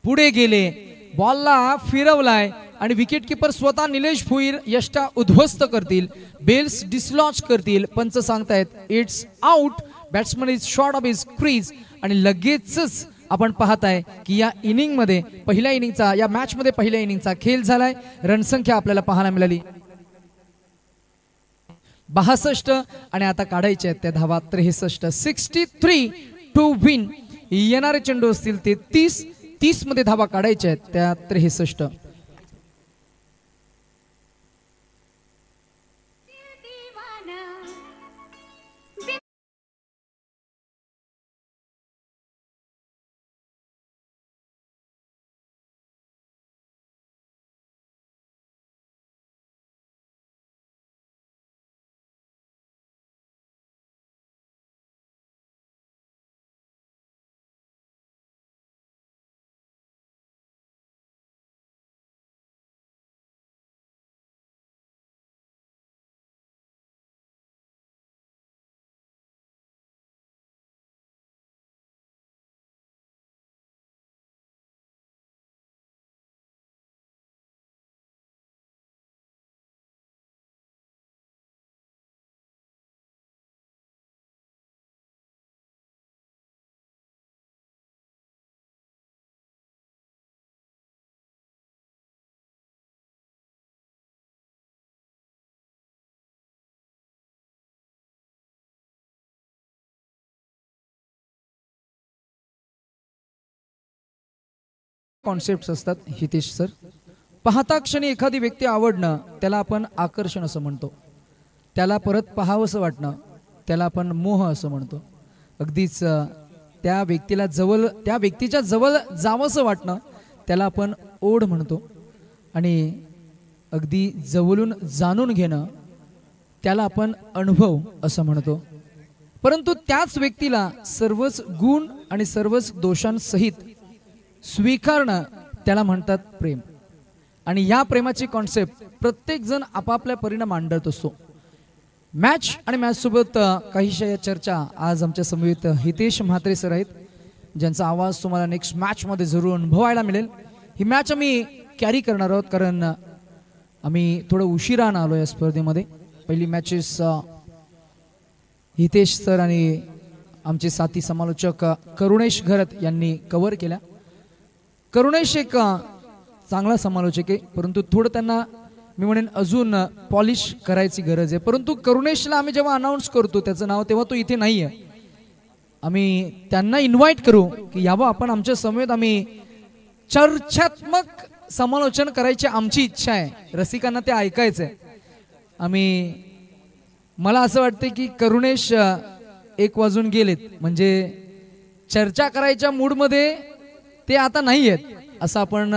पुढे गेले, बॉलला फिरवलाय आणि विकेट किपर स्वतः निलेश भुईर यष्टा उद्ध्वस्त करतील. बेल्स डिसलॉज करतील. पंच सांगतायत it's out. Batsman is short of his crease. आणि लगेचच आपण पाहताय की या इनिंग मध्ये पहिल्या इनिंगचा या मॅच मध्ये पहिल्या इनिंगचा खेळ झालाय. रणसंख्या आपल्याला पाहायला मिळाली 62 आणि आता काढायच्या आहेत त्या धावा 63. 63 टू विन. येणारे चेंडू असतील ते 30 मध्ये धावा काढायच्या आहेत त्या 63. कॉन्सेप्ट्स असतात हितेश सर. पाहता क्षणी एखादी व्यक्ती आवडणं त्याला आपण आकर्षण असं म्हणतो. त्याला परत पाहावंसं वाटणं त्याला आपण मोह असं म्हणतो. अगदीच त्या व्यक्तीच्या जवळ जावंसं वाटणं त्याला आपण ओढ म्हणतो. आणि अगदी जवळून जाणून घेणं त्याला आपण अनुभव असं म्हणतो. परंतु त्याच व्यक्तीला सर्वच गुण आणि सर्वच दोषांसहित स्वीकारणं त्याला म्हणतात प्रेम. आणि या प्रेमाची कॉन्सेप्ट प्रत्येक जण आपापल्या परीने मांडत असतो. मॅच आणि मॅच सोबत काहीशा या चर्चा आज आमच्या समवेत हितेश म्हात्रे सर आहेत, ज्यांचा आवाज तुम्हाला नेक्स्ट मॅच मध्ये जरूर अनुभवायला मिळेल. ही मॅच आम्ही कॅरी करणार आहोत कारण आम्ही थोडं उशिरानं आलो या स्पर्धेमध्ये. पहिली मॅचेस हितेश सर आणि आमचे साथी समालोचक करुणेश घरत यांनी कव्हर केल्या. करुणेश एक चांगला समालोचक आहे, परंतु थोडं त्यांना मी म्हणेन अजून पॉलिश करायची गरज आहे. परंतु करुणेशला आम्ही जेव्हा अनाऊन्स करतो त्याचं नाव तेव्हा तो इथे नाही आहे. आम्ही त्यांना इन्व्हाइट करू की यावं आपण आमच्या समवेत. आम्ही चर्चात्मक समालोचन करायची आमची इच्छा आहे, रसिकांना ते ऐकायचं आहे. मला असं वाटतं की करुणेश 1 वाजून गेलेत, म्हणजे चर्चा करायच्या मूडमध्ये ते आता नाही आहेत असं आपण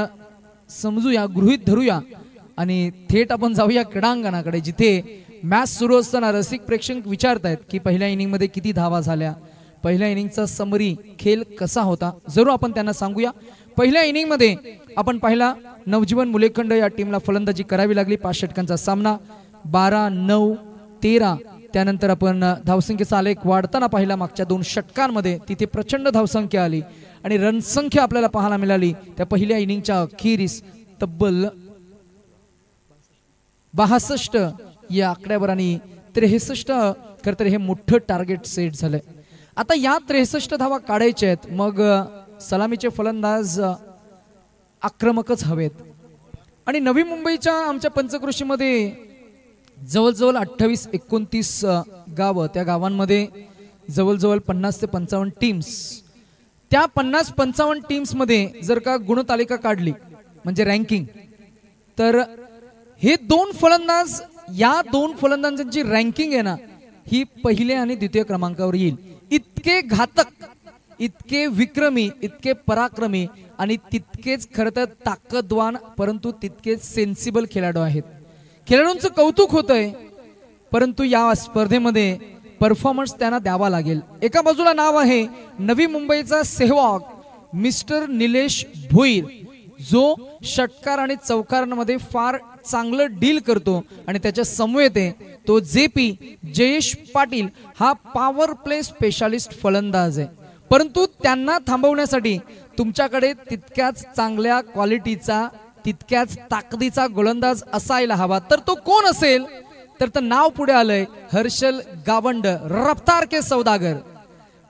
समजूया, गृहीत धरूया. आणि थेट आपण जाऊया क्रीडांगणाकडे, जिथे मॅच सुरू असताना रसिक प्रेक्षक विचारतायत की पहिल्या इनिंग मध्ये किती धावा झाल्या, पहिल्या इनिंगचा समरी खेळ कसा होता. जरूर आपण त्यांना सांगूया. पहिल्या इनिंग मध्ये आपण पाहिला नवजीवन मुलेखंड या टीमला फलंदाजी करावी लागली. 5 षटकांचा सामना, 12, 9, 13. त्यानंतर आपण धावसंख्येचा आलेख वाढताना पाहिला. मागच्या 2 षटकांमध्ये तिथे प्रचंड धावसंख्या आली आणि रनसंख्या आपल्याला पाहायला मिळाली. त्या पहिल्या इनिंगच्या अखेरीस तब्बल 62 या आकड्यावर आणि 63 खरं तर हे मोठं टार्गेट सेट झालंय. आता या 63 धावा काढायच्या आहेत, मग सलामीचे फलंदाज आक्रमकच हवेत. आणि नवी मुंबईच्या आमच्या पंचक्रोशीमध्ये जवळजवळ 28-29 गावं, त्या गावांमध्ये जवळजवळ 50 ते 55 टीम्स. त्या 50-55 टीम्स मध्ये जर का गुणतालिका काढली म्हणजे रँकिंग, तर हे 2 फलंदाज, या 2 फलंदाजांची रँकिंग आहे ना, ही पहिल्या आणि द्वितीय क्रमांकावर येईल. इतके घातक, इतके विक्रमी, इतके पराक्रमी आणि तितकेच खरं तर ताकदवान परंतु तितकेच सेन्सिबल खेळाडू आहेत. खेळाडूंचं कौतुक होतंय, परंतु या स्पर्धेमध्ये परफॉर्मन्स त्यांना द्यावा लागेल. एका बाजूला नाव आहे नवी मुंबईचा सेहवाग मिस्टर निलेश भोईर, जो षटकार आणि चौकारांमध्ये फार चांगलं डील करतो. आणि त्याच्या समवेत आहे तो JP जयेश पाटील, हा पॉवर प्ले स्पेशालिस्ट फलंदाज आहे. परंतु त्यांना थांबवण्यासाठी तुमच्याकडे तितक्याच चांगल्या क्वालिटीचा, तितक्याच ताकदीचा गोलंदाज असायला हवा. तर तो कोण असेल, तर नाव पुढे आलंय हर्षल गावंड, रफ्तार के सौदागर.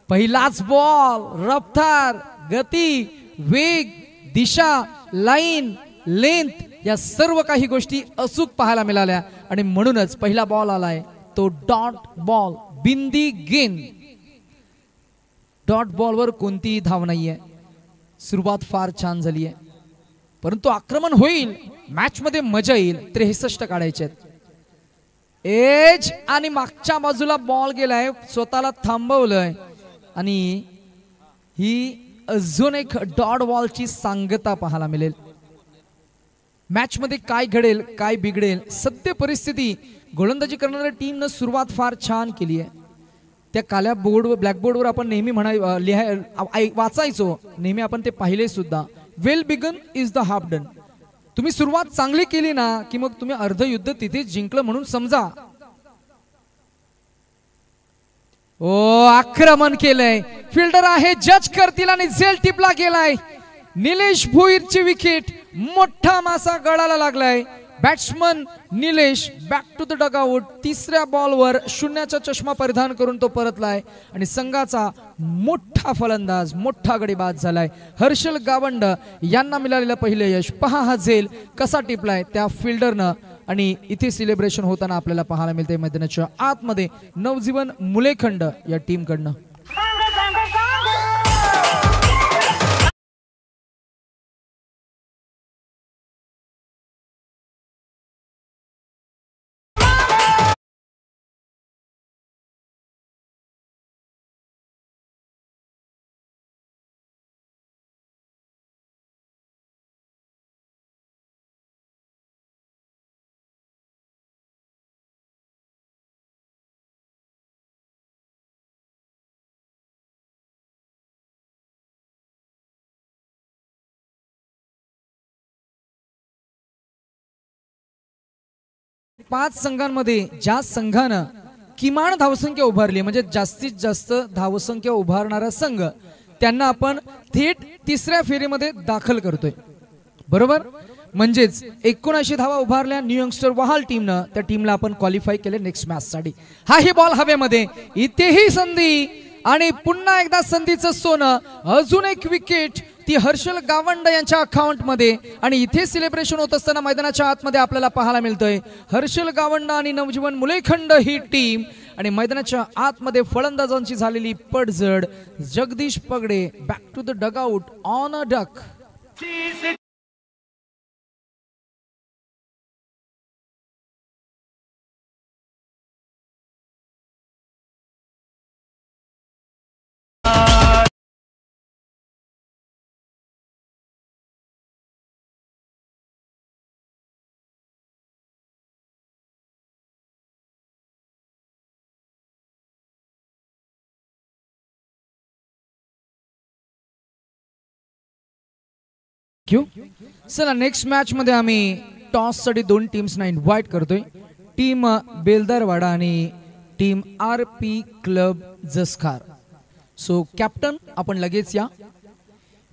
पहिलाच बॉल, रफ्तार, गती, वेग, दिशा, लाईन, लेंथ या सर्व काही गोष्टी अचूक पाहायला मिळाल्या. आणि म्हणूनच पहिला बॉल आलाय तो डॉट बॉल, बिंदी गेंद. डॉट बॉलवर कोणतीही धाव नाहीये. सुरुवात फार छान झाली आहे, परंतु आक्रमण होईल, मॅच मध्ये मजा येईल. 63 काढायचे आहेत. एज आणि मागच्या बाजूला बॉल गेलाय, स्वतःला थांबवलंय आणि ही अजून एक डॉट बॉलची सांगता पाहायला मिळेल. मॅच मध्ये काय घडेल, काय बिघडेल, सत्य परिस्थिती. गोलंदाजी करणाऱ्या टीमनं सुरुवात फार छान केली आहे. त्या काल्या बोर्डवर, ब्लॅकबोर्डवर आपण नेहमी वाचायचो, नेहमी आपण ते पाहिले सुद्धा. Well begun is the half done. तुम्ही सुरुवात चांगली केली ना की मग तुम्ही अर्ध युद्ध तिथे जिंकलं म्हणून समजा. ओ आक्रमण केलंय, फिल्डर आहे, जज करतील आणि झेल टिपला गेलाय. निलेश भोईरची विकेट, मोठा मासा गळाला लागलाय. Batsman Nilesh back to the dugout. 3ऱ्या बॉलवर 0चा चष्मा परिधान करून तो परतलाय आणि संघाचा मोठा फलंदाज, मोठा गडी बाद झालाय. हर्षल गावंड यांना मिळालेलं पहिलं यश. पहा हा झेल कसा टिपलाय त्या फिल्डरनं. आणि इथे सेलिब्रेशन होताना आपल्याला पाहायला मिळते मैदानाच्या आतमध्ये नवजीवन मुलेखंड या टीम कडनं. 5 संघांमध्ये ज्या संघानं किमान धावसंख्या उभारली म्हणजे जास्तीत जास्त धावसंख्या उभारणारा संघ त्यांना आपण थेट तिसऱ्या फेरीमध्ये दाखल करतोय, बरोबर. म्हणजेच 79 धावा उभारल्या न्यू यंगस्टर वहाल टीमनं, त्या टीमला आपण क्वालिफाय केले नेक्स्ट मॅच साठी. हा ही बॉल हवेमध्ये, इथेही संधी आणि पुन्हा एकदा संधीचं सोनं. अजून एक विकेट ती हर्षल गावंड यांच्या अकाउंट मध्ये आणि इथे सेलिब्रेशन होत असताना मैदानाच्या आतमध्ये आपल्याला पाहायला मिळतोय हर्षल गावंड आणि नवजीवन मुलेखंड ही टीम. आणि मैदानाच्या आतमध्ये फलंदाजांची झालेली पडझड. Jagdish Pagde back to the dugout on a duck. चला नेक्स्ट मॅच मध्ये आम्ही टॉस साठी 2 टीम्सना इन्व्हाइट करतोय. टीम बेलदारवाडा आणि team RP club Jaskhar. So captain आपण लगेच या.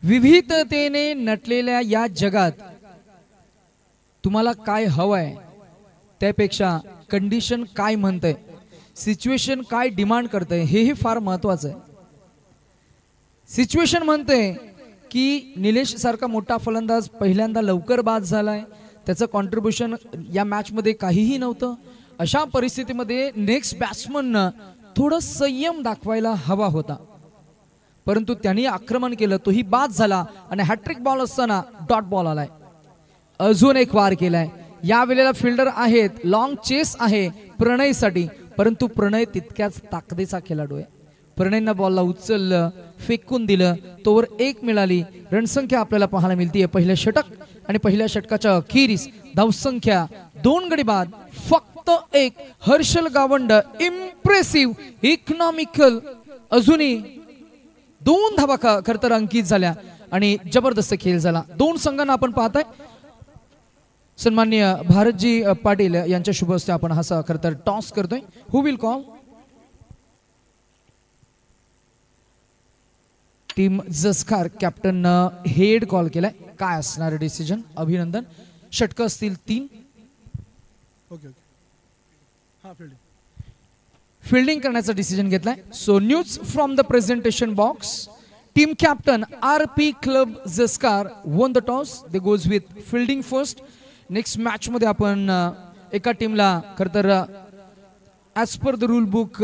विविधतेने नटलेल्या या जगात तुम्हाला काय हवंय त्यापेक्षा कंडिशन काय म्हणतंय, सिच्युएशन काय डिमांड करतंय हेही फार महत्वाचं आहे. सिच्युएशन म्हणते की निलेश सारखा मोठा फलंदाज पहिल्यांदा लवकर बाद झालाय, त्याचं कॉन्ट्रीब्युशन या मॅच मध्ये काहीही नव्हतं. अशा परिस्थितीमध्ये नेक्स्ट बॅट्समननं थोडं संयम दाखवायला हवा होता, परंतु त्यांनी आक्रमण केलं, तोही बाद झाला आणि हॅट्रिक बॉल असताना डॉट बॉल आलाय. अजून एक वार केलाय. या वेळेला फिल्डर आहेत, लॉंग चेस आहे प्रणयसाठी, परंतु प्रणय तितक्याच ताकदीचा खेळाडू आहे. प्रणयनं बॉलला उचललं, फेकून दिलं, तोवर 1 मिळाली. रणसंख्या आपल्याला पाहायला मिळते पहिल्या षटक आणि पहिल्या षटकाच्या अखेरीस धावसंख्या 2 गडी बाद, फक्त 1. हर्षल गावंड इम्प्रेसिव्ह इकॉनॉमिकल, अजूनही 2 धावा खरं तर अंकित झाल्या आणि जबरदस्त खेळ झाला. 2 संघांना आपण पाहताय. सन्माननीय भारतजी पाटील यांच्या शुभ हस्ते आपण हा खरं तर टॉस करतोय. Who will call? Team Jaskhar captain head call केलाय. काय असणार डिसिजन? अभिनंदन. षटक असतील 3. ओके. हा फिल्डिंग करण्याचा डिसिजन घेतलाय. So news from the presentation box. Team captain RP club Jaskhar won the toss. They goes with fielding first. Next match मध्ये आपण एका टीमला खरं तर as per the rule book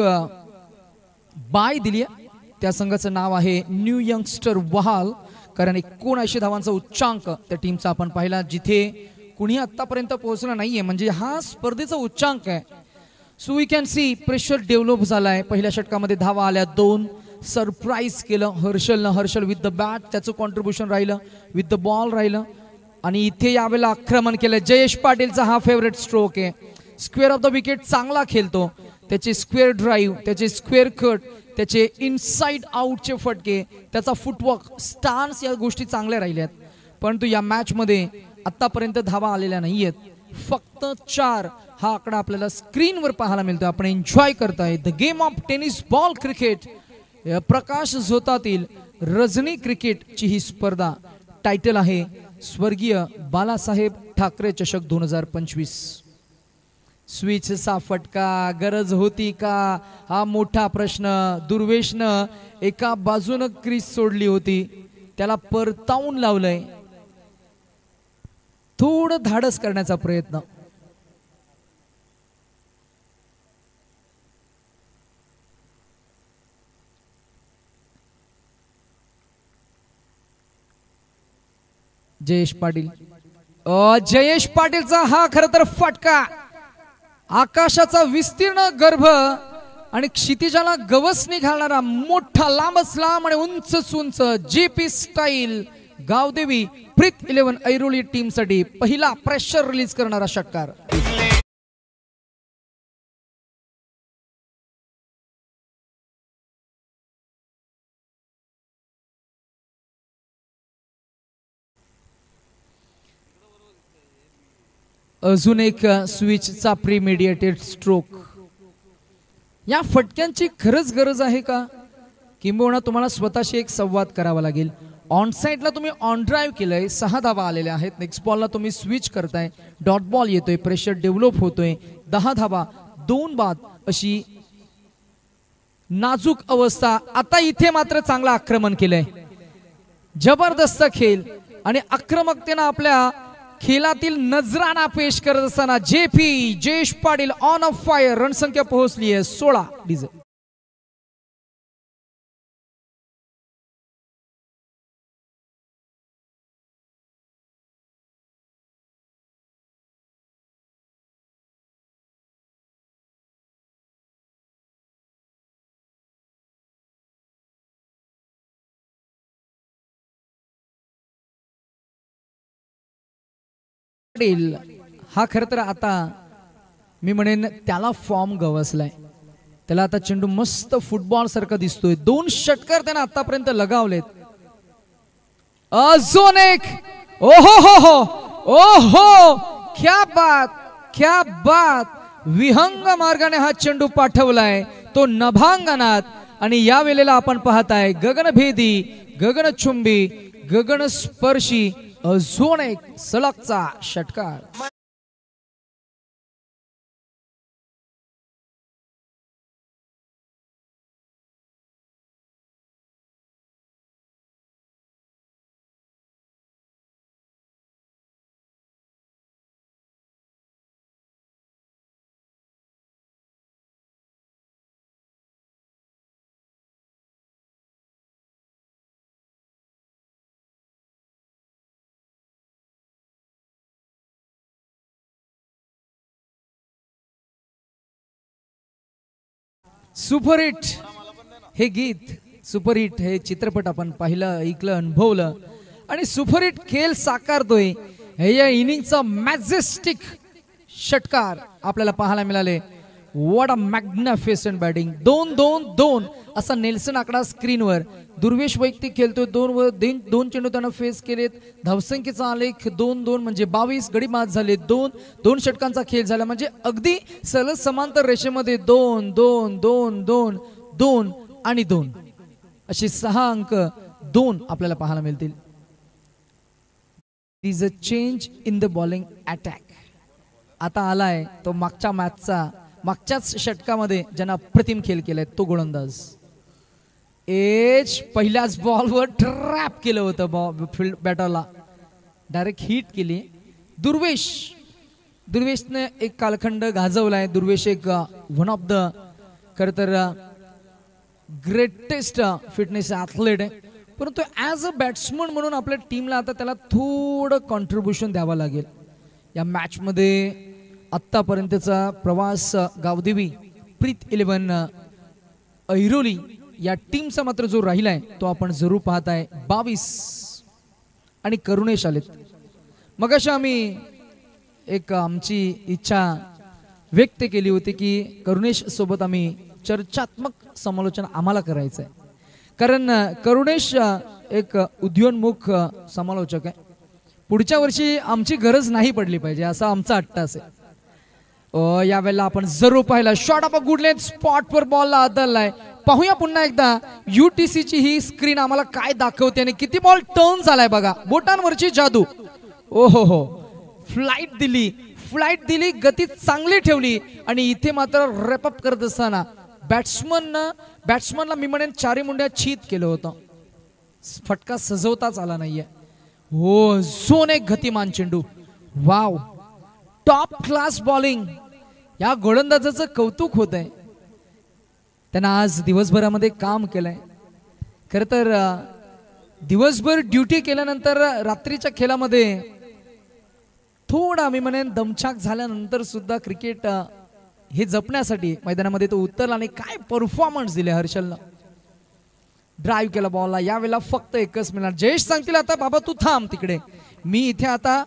bye दिली आहे. त्या संघाचं नाव आहे न्यू यंगस्टर वहाल, कारण 79 धावांचा उच्चांक त्या टीमचा आपण पाहिला, जिथे कुणी आतापर्यंत पोहोचलं नाहीये, म्हणजे हा स्पर्धेचा उच्चांक आहे. So we can see pressure develop झालाय. पहिल्या षटकामध्ये धावा आल्या 2. सरप्राईज केलं हर्षलनं. हर्षल विथ द बॅट त्याचं कॉन्ट्रीब्युशन राहिलं, विथ द बॉल राहिलं आणि इथे यावेळेला आक्रमण केलं. जयेश पाटीलचा हा फेवरेट स्ट्रोक आहे. स्क्वेअर ऑफ द विकेट चांगला खेळतो. त्याचे स्क्वेअर ड्राईव्ह, त्याचे स्क्वेअर कट, त्याचे इनसाइड आउटचे फटके, त्याचा फुटवर्क, स्टान्स या गोष्टी चांगल्या राहिल्यात. परंतु या मॅच मध्ये आतापर्यंत धावा आलेल्या नाहीयेत. फक्त 4 हा आकडा आपल्याला स्क्रीनवर पाहायला मिळतो. आपण एन्जॉय करताय the game of tennis ball cricket. प्रकाश झोतातील रजनी क्रिकेटची ही स्पर्धा. टायटल आहे स्वर्गीय बालासाहेब ठाकरे चषक 2025. स्विचचा फटका गरज होती का, हा मोठा प्रश्न. दुर्वेशनं एका बाजूनं क्रीज सोडली होती, त्याला परतावून लावलंय. थोडं धाडस करण्याचा प्रयत्न. जयेश पाटील. जयेश पाटीलचा हा खरं तर फटका. आकाशाचा विस्तीर्ण गर्भ आणि क्षितिजाला गवसणी घालणारा मोठा लांबच लांब आणि उंच उंच JP स्टाईल गावदेवी प्रीत 11 ऐरोली टीम साठी पहिला प्रेशर रिलीज करणारा षटकार. अजून एक स्विचचा प्रीमेडिएटेड स्ट्रोक. या फटक्यांची खरंच गरज आहे का, किंबहुना तुम्हाला स्वतःशी एक संवाद करावा लागेल. ऑन साइडला तुम्ही ऑन ड्राईव्ह केलंय, 6 धावा आलेल्या आहेत. नेक्स्ट बॉलला तुम्ही स्विच करताय, डॉट बॉल येतोय, प्रेशर डेव्हलप होतोय, 10 धावा 2 बाद अशी नाजूक अवस्था. आता इथे मात्र चांगलं आक्रमण केलंय, जबरदस्त खेळ आणि आक्रमकतेनं आपल्या खेळातील नजराना पेश करत असताना JP Jayesh Patil on off fire. रणसंख्या पोहोचली आहे 16 डीजे. हा खर तर आता मी म्हणेन त्याला फॉर्म गवसलाय. त्याला आता चेंडू मस्त फुटबॉल सारखा दिसतोय. 2 षटकार त्याने आतापर्यंत लगावलेत. अजून एक. ओहो हो हो ओहो, क्या बात क्या बात. विहंग मार्गाने हा चेंडू पाठवलाय तो नभांगणात. आणि या वेळेला आपण पाहताय गगनभेदी, गगनचुंबी, गगनस्पर्शी अजून एक सलगचा षटकार. सुपरहिट हे गीत, सुपरहिट हे चित्रपट आपण पाहिलं, ऐकलं, अनुभवलं आणि सुपरहिट खेळ साकारतोय. हे या इनिंगचा मॅजेस्टिक षटकार आपल्याला पाहायला मिळाले. What a magnificent batting. 2-2-2 असा नेल्सन आकडा स्क्रीनवर. दुर्वेश वैयक्तिक खेळतोय. 2 चेंडू त्यानं फेस केलेत. धावसंख्येचा आलेख 2-2 म्हणजे 22 गडी बाद झाले. 2 षटकांचा खेळ झाला म्हणजे अगदी सलग समांतर रेषेमध्ये 2-2-2-2-2 आणि 2 असे 6 अंक 2 आपल्याला पाहायला मिळतील. Is a change in the bowling attack. आता आलाय तो मागच्या मॅचचा, मागच्याच षटकामध्ये ज्यांना अप्रतिम खेळ केलाय तो गोलंदाज. एज पहिल्याच बॉलवर ट्रॅप केलं होतं फील्ड बॅटरला, डायरेक्ट हिट केली. दुर्वेशने एक कालखंड गाजवलाय. दुर्वेश एक वन ऑफ द खरं तर ग्रेटेस्ट फिटनेस ॲथलीट आहे. परंतु ॲज अ बॅट्समन म्हणून आपल्या टीमला आता त्याला थोडं कॉन्ट्रीब्युशन द्यावं लागेल. या मॅचमध्ये आत्तापर्यंतचा प्रवास गावदेवी, प्रीत 11, ऐरोली या टीमचा मात्र जो राहिलाय तो आपण जरूर पाहताय. 22 आणि करुणेश आलेत. मग अशा आम्ही एक आमची इच्छा व्यक्त केली होती की करुणेश सोबत आम्ही चर्चात्मक समालोचन आम्हाला करायचं आहे. कारण करुणेश एक उद्योन्मुख समालोचक आहे. पुढच्या वर्षी आमची गरज नाही पडली पाहिजे असा आमचा अट्टास आहे. यावेळेला आपण जरूर पाहिला shot of a good length, स्पॉटवर बॉलला आदळलाय. पाहूया पुन्हा एकदा UTC ची ही स्क्रीन आम्हाला काय दाखवते आणि किती बॉल टर्न झालाय बघा. बोटांवरची जादू. ओहो हो, फ्लाइट दिली, गती चांगली ठेवली आणि इथे मात्र रॅपअप करत असताना बॅट्समनला मी म्हणेन 4 मुंड्या छीत केलं होतं. फटका सजवताच आला नाहीये. हो, झोन एक गतिमान चेंडू. Wow, top class bowling. या गोलंदाजाचं कौतुक होत आहे. त्यांना आज दिवसभरामध्ये काम केलंय. खर तर दिवसभर ड्युटी केल्यानंतर रात्रीच्या खेळामध्ये थोडा मी म्हणेन दमछाक झाल्यानंतर सुद्धा क्रिकेट हे जपण्यासाठी मैदानामध्ये तो उतरला आणि काय परफॉर्मन्स दिले हर्षलनं. ड्राईव्ह केला बॉलला. यावेळेला फक्त एकच मिळणार. जयेश सांगतील आता बाबा तू थांब तिकडे, मी इथे आता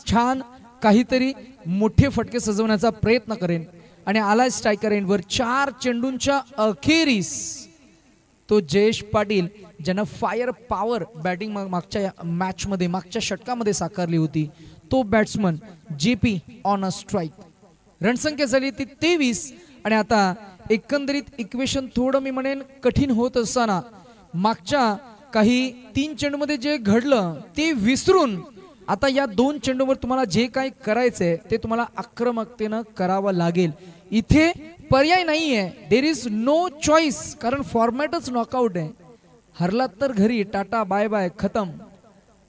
छान काहीतरी मोठे फटके सजवण्याचा प्रयत्न करेन. आणि आला स्ट्रायकर एंडवर. 4 चेंडूंच्या अखेरीस तो जयेश पाटील ज्यानं फायर पॉवर बॅटिंग मागच्या मॅच मध्ये मागच्या षटकामध्ये साकारली होती, तो batsman JP on a strike. रणसंख्या झाली ती 23. आणि आता एकंदरीत इक्वेशन थोडं मी म्हणेन कठीण होत असताना मागच्या काही 3 चेंडूमध्ये जे घडलं ते विसरून आता या 2 चेंडूवर तुम्हाला जे काही करायचंय ते तुम्हाला आक्रमकतेनं करावं लागेल. इथे पर्याय नाहीये, देर इज नो चॉईस, कारण फॉर्मॅटच नॉकआउट आहे. हरलात तर घरी टाटा बाय बाय खतम,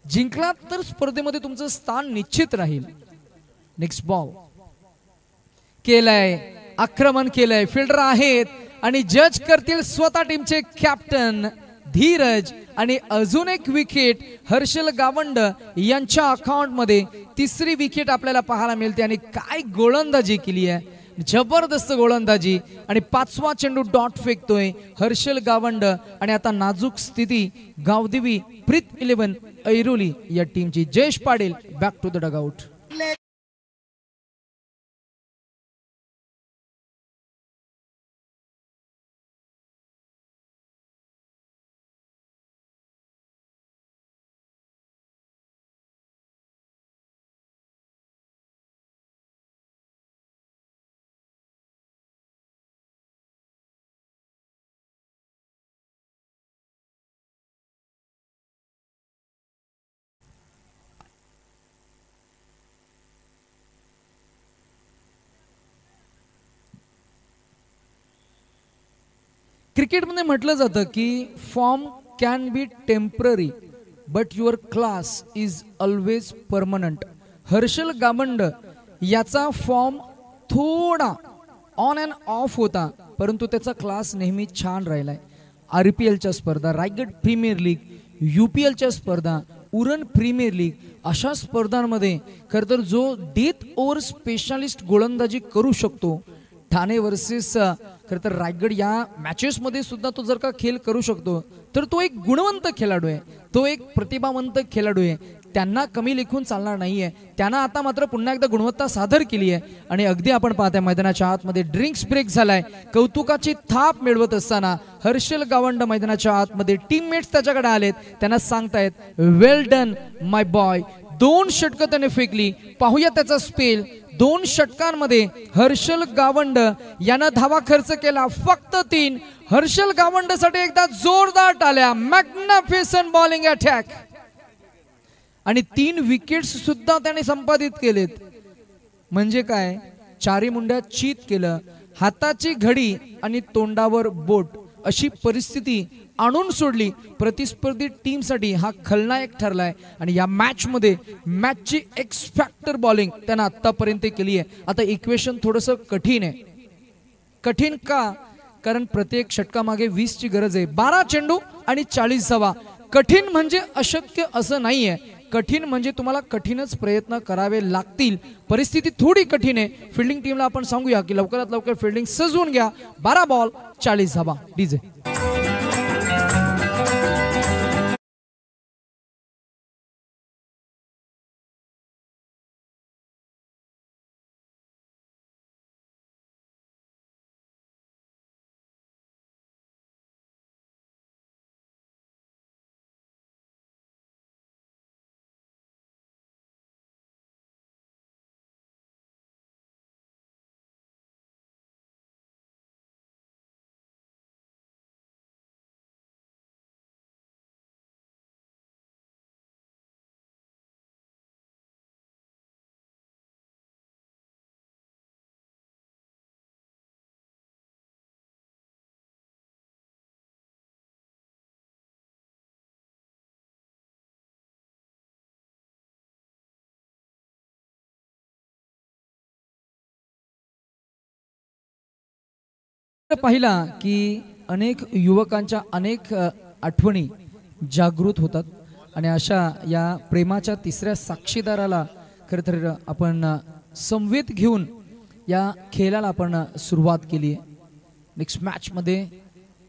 जिंकलात तर स्पर्धेमध्ये तुमचं स्थान निश्चित राहील. नेक्स्ट बॉल केलंय, आक्रमण केलंय, फिल्डर आहेत आणि जज करतील स्वतः टीमचे कॅप्टन धीरज. आणि अजून एक विकेट हर्षल गावंड यांच्या अकाउंट मध्ये, 3री विकेट आपल्याला पाहायला मिळते. आणि काय गोलंदाजी केली आहे, जबरदस्त गोलंदाजी. आणि 5वा चेंडू डॉट फेकतोय हर्षल गावंड. आणि आता नाजूक स्थिती गावदेवी प्रीत 11 ऐरोली या टीमची. Jayesh Patil back to the dugout. क्रिकेटमध्ये म्हटलं जातं की form can be temporary but your class is always permanent. Harshal Gawand याचा फॉर्म थोडा ऑन अँड ऑफ होता, परंतु त्याचा क्लास नेहमी छान राहिलाय. RPLच्या स्पर्धा, रायगड प्रीमियर लीग, UPLच्या स्पर्धा, उरण प्रीमियर लीग अशा स्पर्धांमध्ये खरं तर जो डेथ ओव्हर स्पेशालिस्ट गोलंदाजी करू शकतो, ठाणे वर्सेस खरं तर रायगड या मॅचेस मध्ये सुद्धा तो जर का खेळ करू शकतो तर तो एक गुणवंत खेळाडू आहे, तो एक प्रतिभावंत खेळाडू आहे. त्यांना कमी लेखून चालणार नाहीये. त्यांना आता मात्र पुन्हा एकदा गुणवत्ता सादर केली आहे. आणि अगदी आपण पाहताय मैदानाच्या आतमध्ये ड्रिंक्स ब्रेक झालाय. कौतुकाची थाप मिळवत असताना हर्षल गावंड मैदानाच्या आतमध्ये टीममेट्स त्याच्याकडे आलेत, त्यांना सांगतायत वेल डन माय बॉय. 2 षटकं त्याने फेकली. पाहूया त्याचा स्पेल. 2 षटकांमध्ये हर्षल गावंड यानं धावा खर्च केला फक्त 3. हर्षल गावंड साठी एकदा जोरदार टाळ्या. मॅग्निफिसंट बॉलिंग अटॅक आणि 3 विकेट्स सुद्धा त्याने संपादित केलेत. म्हणजे काय, 4 मुंड्या चीत केलं. हाताची घडी आणि तोंडावर बोट अशी परिस्थिती आणून सोडली प्रतिस्पर्धी टीमसाठी. हा खलनायक ठरलाय आणि या मॅच मध्ये मॅचची एक्स फॅक्टर बॉलिंग त्यानं आतापर्यंत केली आहे. आता इक्वेशन थोडंसं कठीण आहे. कठीण का, कारण प्रत्येक षटकामागे 20 ची गरज आहे. 12 चेंडू आणि 40 धावा. कठीण म्हणजे अशक्य असं नाहीये, कठीण म्हणजे तुम्हाला कठीणच प्रयत्न करावे लागतील. परिस्थिती थोडी कठीण आहे. फिल्डिंग टीमला आपण सांगूया की लवकरात लवकर फिल्डिंग सजवून घ्या. 12 बॉल 40 धावा. डीजे पाहिला की अनेक युवकांच्या अनेक आठवणी जागृत होतात आणि अशा या प्रेमाच्या 3ऱ्या साक्षीदाराला खरं तर आपण संवेद घेऊन या खेळाला आपण सुरुवात केली आहे. नेक्स्ट मॅच मध्ये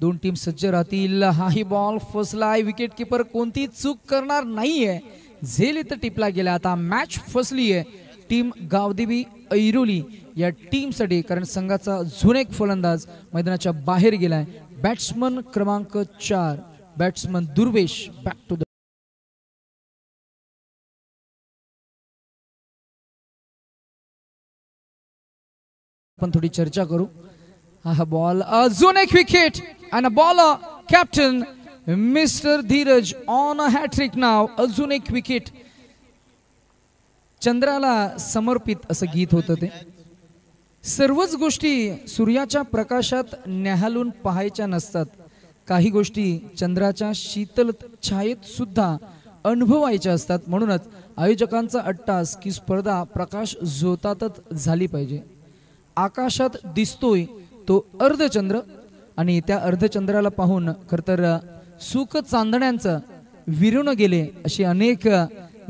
2 टीम सज्ज राहतील. हाही बॉल फसलाय. विकेट किपर कोणती चूक करणार नाहीये. झेल इथं टिपला गेला. आता मॅच फसली आहे टीम गावदेवी ऐरोली या टीमसाठी, कारण संघाचा अजून एक फलंदाज मैदानाच्या बाहेर गेलाय. बॅट्समन क्रमांक 4 batsman Durvesh back to the आपण थोडी चर्चा करू. हा बॉल अजून एक विकेट आणि bowler captain mister Dheeraj on a hat-trick नाव. अजून एक विकेट. चंद्राला समर्पित असं गीत होतं ते. सर्वच गोष्टी सूर्याच्या प्रकाशात न्याहाळून पाहायच्या नसतात. काही गोष्टी चंद्राच्या शीतल छायेत सुद्धा अनुभवायच्या असतात. म्हणूनच आयोजकांचा अट्टास की स्पर्धा प्रकाश झोतातच झाली पाहिजे. आकाशात दिसतोय तो अर्धचंद्र आणि त्या अर्धचंद्राला पाहून खरतर सुख चांदण्यांचं विरून गेले अशी अनेक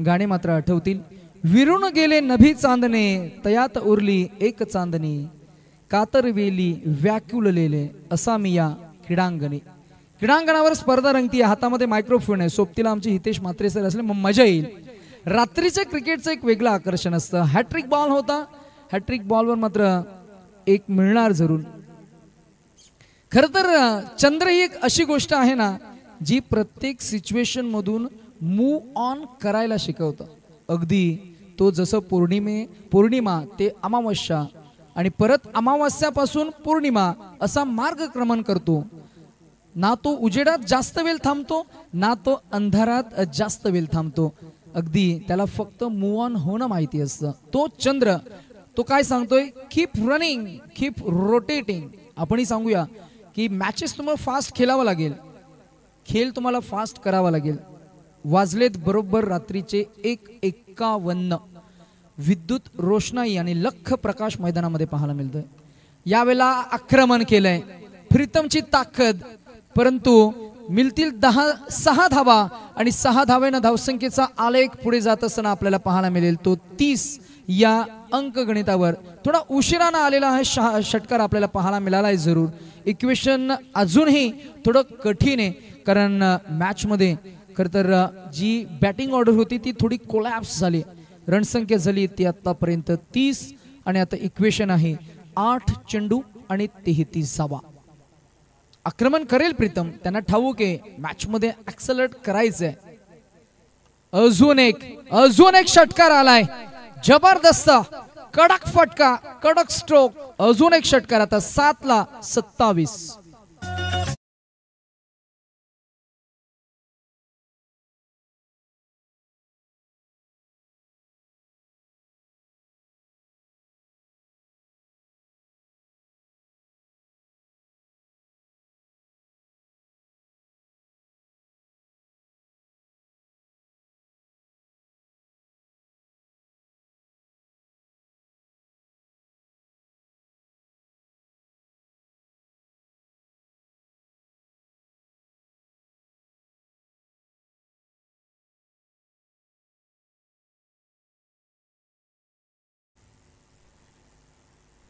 गाणे मात्र आठवतील. विरून गेले नभी चांदणे तयात उरली एक चांदणी कातर वेली व्याकुललेले असा मी या क्रीडांगणी. क्रीडांगणावर स्पर्धा रंगती. हातामध्ये मायक्रोफोन आहे. सोबतीला आमचे हितेश म्हात्रे सर असले मग मजा येईल. रात्रीच्या क्रिकेटचं एक वेगळं आकर्षण असतं. हॅट्रिक बॉल होता. हॅट्रिक बॉलवर मात्र एक मिळणार जरूर. खर तर चंद्र ही एक अशी गोष्ट आहे ना जी प्रत्येक सिच्युएशन मधून मूव्ह ऑन करायला शिकवतं. अगदी तो जसं पौर्णिमा ते अमावस्या आणि परत अमावस्यापासून पौर्णिमा असा मार्गक्रमण करतो. ना तो उजेडात जास्त वेळ थांबतो ना तो अंधारात जास्त वेळ थांबतो. अगदी त्याला फक्त मूव्ह ऑन होणं माहिती असतं. तो चंद्र तो काय सांगतोय, कीप रनिंग कीप रोटेटिंग. आपणही सांगूया की मॅचेस तुम्हाला फास्ट खेळावं लागेल. खेळ तुम्हाला फास्ट करावा लागेल. वाजलेत बरोबर रात्रीचे 1:51. विद्युत रोषणाई आणि लख प्रकाश मैदानामध्ये पाहायला मिळतोय. यावेळेला आक्रमण केलंय प्रीतमची ताकद. परंतु मिळतील 6 धावा आणि 6 धावेनं धावसंख्येचा आलेख पुढे जात असताना आपल्याला पाहायला मिळेल तो 30 या अंकगणितावर. थोडा उशिरानं आलेला हा षटकार आपल्याला पाहायला मिळाला आहे जरूर. इक्वेशन अजूनही थोडं कठीण आहे कारण मॅच मध्ये खरं तर जी बॅटिंग ऑर्डर होती ती थोडी कोलॅप्स झाली. रणसंख्या झाली ती आतापर्यंत 30 आणि आता इक्वेशन आहे 8 चेंडू आणि 33 धावा. आक्रमण करेल प्रीतम. त्यांना ठाऊक आहे मॅच मध्ये ऍक्सलरेट करायचंय. अजून एक षटकार आलाय. जबरदस्त कडक फटका कडक स्ट्रोक. अजून एक षटकार. आता 7:27.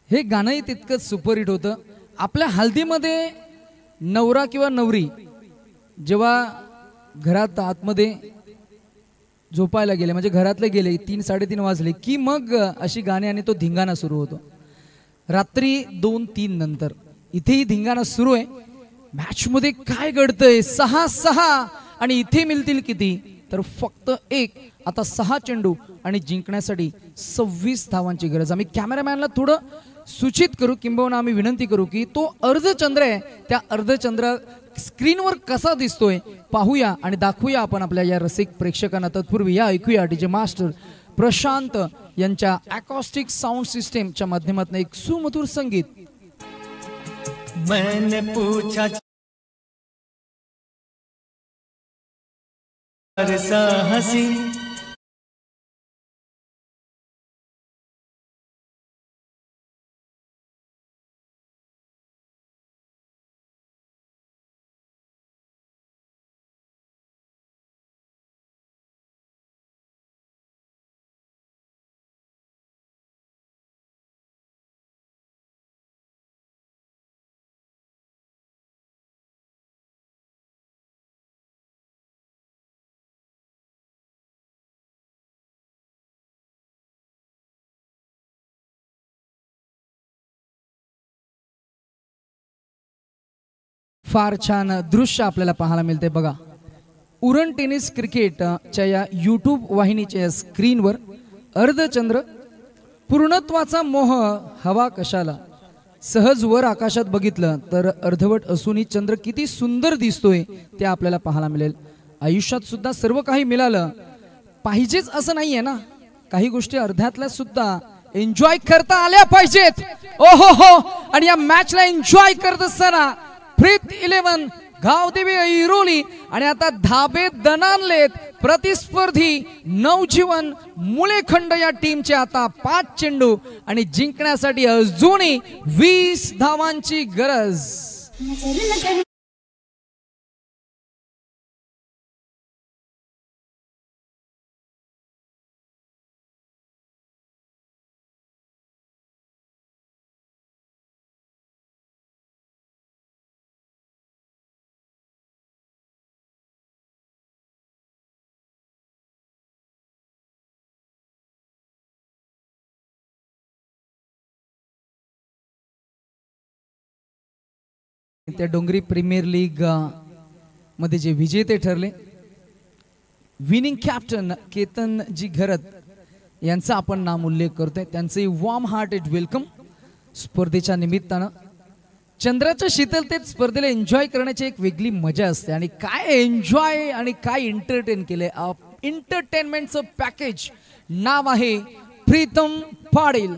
हे गाणंही तितकंच सुपरहिट होतं. आपल्या हल्दीमध्ये नवरा किंवा नवरी जेव्हा घरात आतमध्ये झोपायला गेले म्हणजे घरातले गेले 3-3:30 वाजले की मग अशी गाणी आणि तो धिंगाणा सुरू होतो. रात्री 2-3 नंतर इथेही धिंगाणा सुरू आहे. मॅच मध्ये काय घडतंय 6-6 आणि इथे मिळतील किती तर फक्त 1. आता 6 चेंडू आणि जिंकण्यासाठी 26 धावांची गरज. आम्ही कॅमेरामॅनला थोडं सूचित करू किंबहुना आम्ही विनंती करू की तो अर्धचंद्र आहे त्या अर्धचंद्र स्क्रीनवर कसा दिसतोय पाहूया आणि दाखवूया आपण आपल्या या रसिक प्रेक्षकांना. तत्पूर्वी या ऐकूया डीजे मास्टर प्रशांत यांच्या अकॉस्टिक साऊंड सिस्टमच्या माध्यमातून एक सुमधुर संगीत. मैंने पूछा हसी फार छान दृश्य आपल्याला पाहायला मिळते बघा. उरण टेनिस क्रिकेटच्या या यूट्यूब वाहिनीच्या स्क्रीनवर अर्धचंद्र पूर्णत्वाचा मोह हवा कशाला. सहज वर आकाशात बघितलं तर अर्धवट असूनही चंद्र किती सुंदर दिसतोय ते आपल्याला पाहायला मिळेल. आयुष्यात सुद्धा सर्व काही मिळालं पाहिजेच असं नाहीये ना. काही गोष्टी अर्ध्यातल्या सुद्धा एन्जॉय करता आल्या पाहिजेत. ओहो हो. आणि या मॅचला एन्जॉय करत असताना प्रीत 11 गावदेवी ऐरोली आणि आता धाबे दणाणलेत प्रतिस्पर्धी नवजीवन मुळेखंड या टीमचे. आता 5 चेंडू आणि जिंकण्यासाठी अजूनही 20 धावांची गरज. त्या डोंगरी प्रीमियर लीग मध्ये जे विजेते ठरले विनिंग कॅप्टन केतन जी घरत यांचा आपण नाम उल्लेख करतोय. त्यांचे वॉर्म हार्टेड वेलकम. स्पर्धेच्या निमित्तानं चंद्राच्या शीतलतेत स्पर्धेला एन्जॉय करण्याची एक वेगळी मजा असते. आणि काय एन्जॉय आणि काय एंटरटेन केले. एंटरटेनमेंटचं पॅकेज नाव आहे Pritam Patil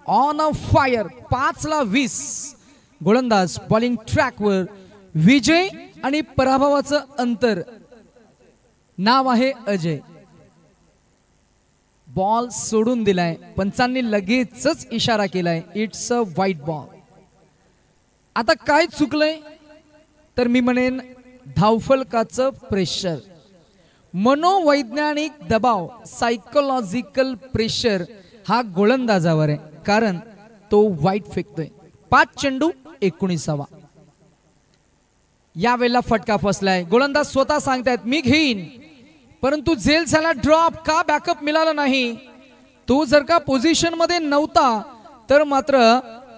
on a fire. 5ला 20 गोलंदाज बॉलिंग ट्रॅकवर. विजय आणि पराभवाचं अंतर नाव आहे अजय. बॉल सोडून दिलाय. पंचांनी लगेचच इशारा केलाय इट्स अ व्हाईट बॉल. आता काय चुकलंय तर मी म्हणेन धावफलकाचं प्रेशर, मनोवैज्ञानिक दबाव, सायकोलॉजिकल प्रेशर हा गोलंदाजावर आहे. कारण तो वाईट फेकतोय. 5 चेंडू 19. यावेळेला फटका फसलाय. गोलंदाज स्वतः सांगतायत मी घेईन, परंतु झेल झाला ड्रॉप. का बॅकअप मिळाला नाही. तो जर का पोझिशन मध्ये नव्हता तर मात्र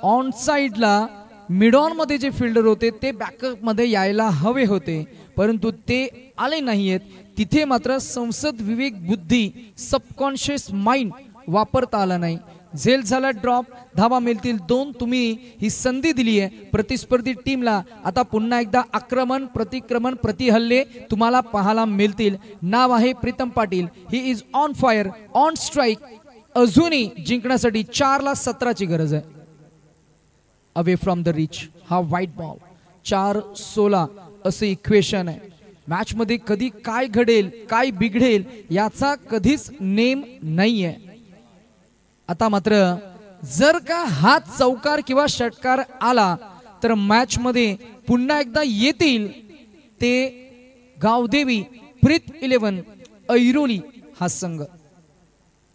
ऑन साइडला मिड ऑन मध्ये जे फिल्डर होते ते बॅकअप मध्ये यायला हवे होते, परंतु ते आले नाहीयेत. तिथे मात्र संसद विवेक बुद्धी सबकॉन्शियस माइंड वापरता आला नाही. झेल झाला ड्रॉप. धावा मिळतील 2. तुम्ही ही संधी दिली आहे प्रतिस्पर्धी टीमला. आता पुन्हा एकदा आक्रमण प्रतिक्रमण प्रतिहल्ले तुम्हाला पाहायला मिळतील. नाव आहे Pritam Patil. He is on fire on strike. अजूनही जिंकण्यासाठी 4ला 17ची गरज आहे. अवे फ्रॉम द रिच हा व्हाईट बॉल. 4-16 असं इक्वेशन आहे. मॅच मध्ये कधी काय घडेल काय बिघडेल याचा कधीच नेम नाहीये. आता मात्र जर का हात चौकार किंवा षटकार आला तर मॅच मध्ये पुन्हा एकदा येतील ते गावदेवी प्रीत 11 ऐरोली हा संघ.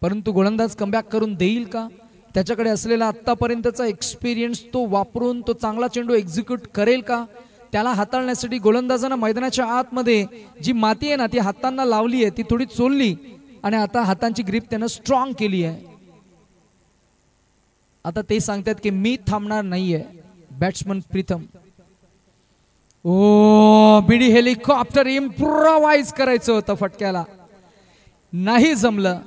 परंतु गोलंदाज कमबॅक करून देईल का. त्याच्याकडे असलेला आतापर्यंतचा एक्सपिरियन्स तो वापरून तो चांगला चेंडू एक्झिक्यूट करेल का. त्याला हाताळण्यासाठी गोलंदाजांना मैदानाच्या आतमध्ये जी माती आहे ना ती हातांना लावली आहे, ती थोडी चोलली आणि आता हातांची ग्रिप त्यानं स्ट्रॉंग केली आहे. आता ते सांगतात की मी थांबणार नाहीये. बॅट्समन प्रीतम. ओ बिडी हेलिकॉप्टर इम्प्रोवाइज करायचं होतं फटक्याला, नाही जमलं.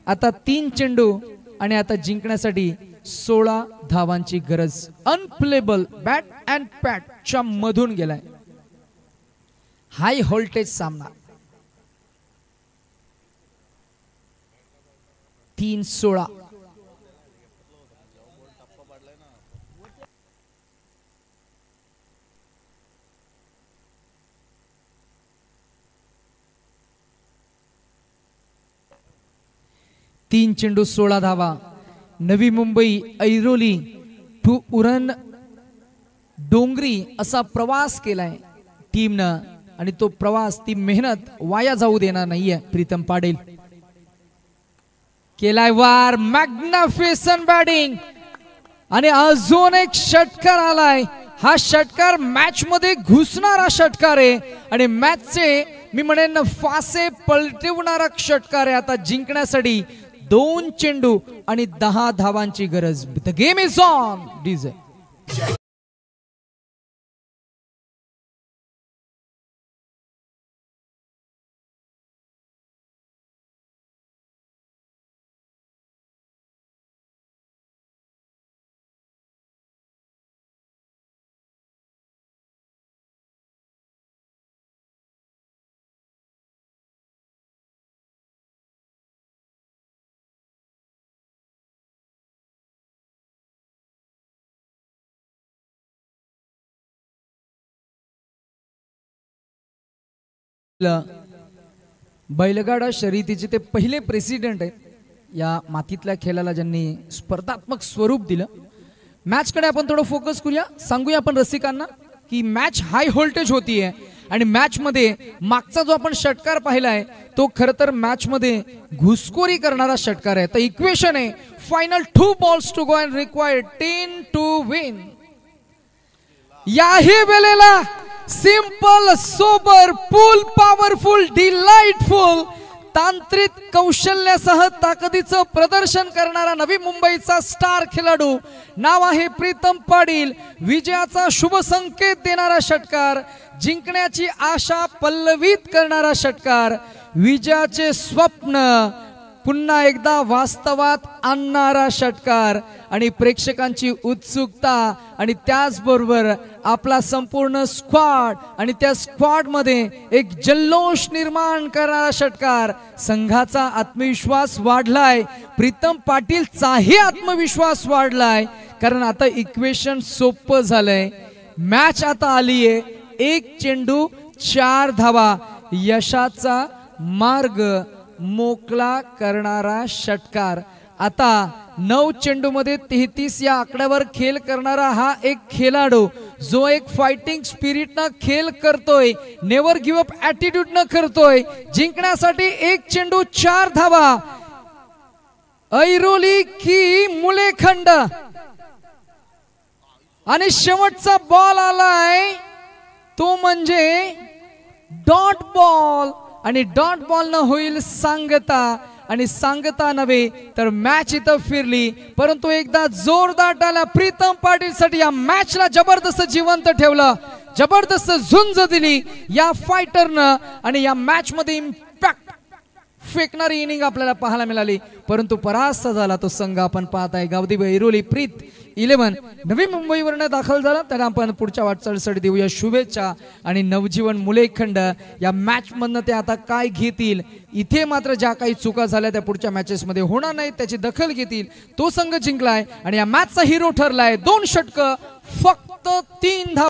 आता 3 चेंडू आणि आता जिंकण्यासाठी 16 धावांची गरज. अनप्लेबल बॅट अँड पॅटच्या मधून गेलाय. हाय व्होल्टेज सामना. 3-16. तीन चेंडू 16 धावा. नवी मुंबई ऐरोली टू उरण डोंगरी असा प्रवास केलाय टीमनं आणि तो प्रवास ती मेहनत वाया जाऊ देणार नाहीये. प्रीतम पाटील केलाय वार. मॅग्निफिसंट बॅटिंग आणि अजून एक षटकार आलाय. हा षटकार मॅच मध्ये घुसणारा षटकार आहे आणि मॅचचे मी म्हणेन फासे पलटवणारा षटकार आहे. आता जिंकण्यासाठी 2 चेंडू आणि 10 धावांची गरज. The game is on. DJ बैलगाडा शर्यतीचे ते पहिले प्रेसिडेंट आहेत या मातीतल्या खेळाला, ज्यांनी स्पर्धात्मक स्वरूप दिलं. मॅच कडे आपण थोडं फोकस करूया. सांगूया आपण रसिकांना की मॅच हाय व्होल्टेज होतीये आणि मॅच मध्ये मागचा जो आपण षटकार पाहिलाय तो खरं तर मॅच मध्ये घुसखोरी करणारा षटकार आहे. तर इक्वेशन आहे final 2 balls to go and required 10 to win. याही वेळेला simple, sober, full powerful, delightful, तांत्रिक कौशल्यासह ताकदीचं प्रदर्शन करणारा नवी मुंबईचा स्टार खेळाडू, नाव आहे प्रीतम पाटील. विजयाचा शुभ संकेत देणारा षटकार, जिंकण्याची आशा पल्लवित करणारा षटकार, विजयाचे स्वप्न पुन्हा एकदा वास्तवात आणणारा षटकार आणि प्रेक्षकांची उत्सुकता आणि त्याचबरोबर आपला संपूर्ण स्क्वॉड आणि त्या स्क्वॉड मध्ये एक जल्लोष निर्माण करणारा षटकार. संघाचा आत्मविश्वास वाढलाय, प्रीतम पाटीलचाही आत्मविश्वास वाढलाय, कारण आता इक्वेशन सोपं झालंय. मॅच आता आलीये 1 चेंडू 4 धावा, यशाचा मार्ग मोकळा करणारा षटकार. आता 9 चेंडू मध्ये 33 या आकड्यावर खेळ करणारा हा एक खेळाडू, जो एक फायटिंग स्पिरिट न खेळ करतोय, नेव्हर गिव्ह अप ॲटिट्यूड न करतोय. जिंकण्यासाठी 1 चेंडू 4 धावा. ऐरोली की मुलेखंड आणि शेवटचा बॉल आलाय तो म्हणजे डॉट बॉल आणि डॉट बॉल न होईल सांगता आणि सांगता नव्हे तर मॅच इथं फिरली. परंतु एकदा जोरदार टाळ्या प्रीतम पाटील साठी. या मॅचला जबरदस्त जिवंत ठेवलं, जबरदस्त झुंज दिली या फायटरनं आणि या मॅच मध्ये इम्पॅक्ट फेकणारी इनिंग आपल्याला पाहायला मिळाली. परंतु परास्त झाला तो संघ आपण पाहत आहे. गावदेवी ऐरोली प्रीत 11 नवी मुंबईवरनं दाखल झाला. त्यांना आपण पुढच्या वाटचालीसाठी देऊया शुभेच्छा. आणि नवजीवन मुलेखंड या मॅच मधनं ते आता काय घेतील, इथे मात्र ज्या काही चुका झाल्या त्या पुढच्या मॅचेस मध्ये होणार नाहीत, त्याची दखल घेतील. तो संघ जिंकलाय आणि या मॅचचा हिरो ठरलाय. 2 षटकं फक्त 3 धावा.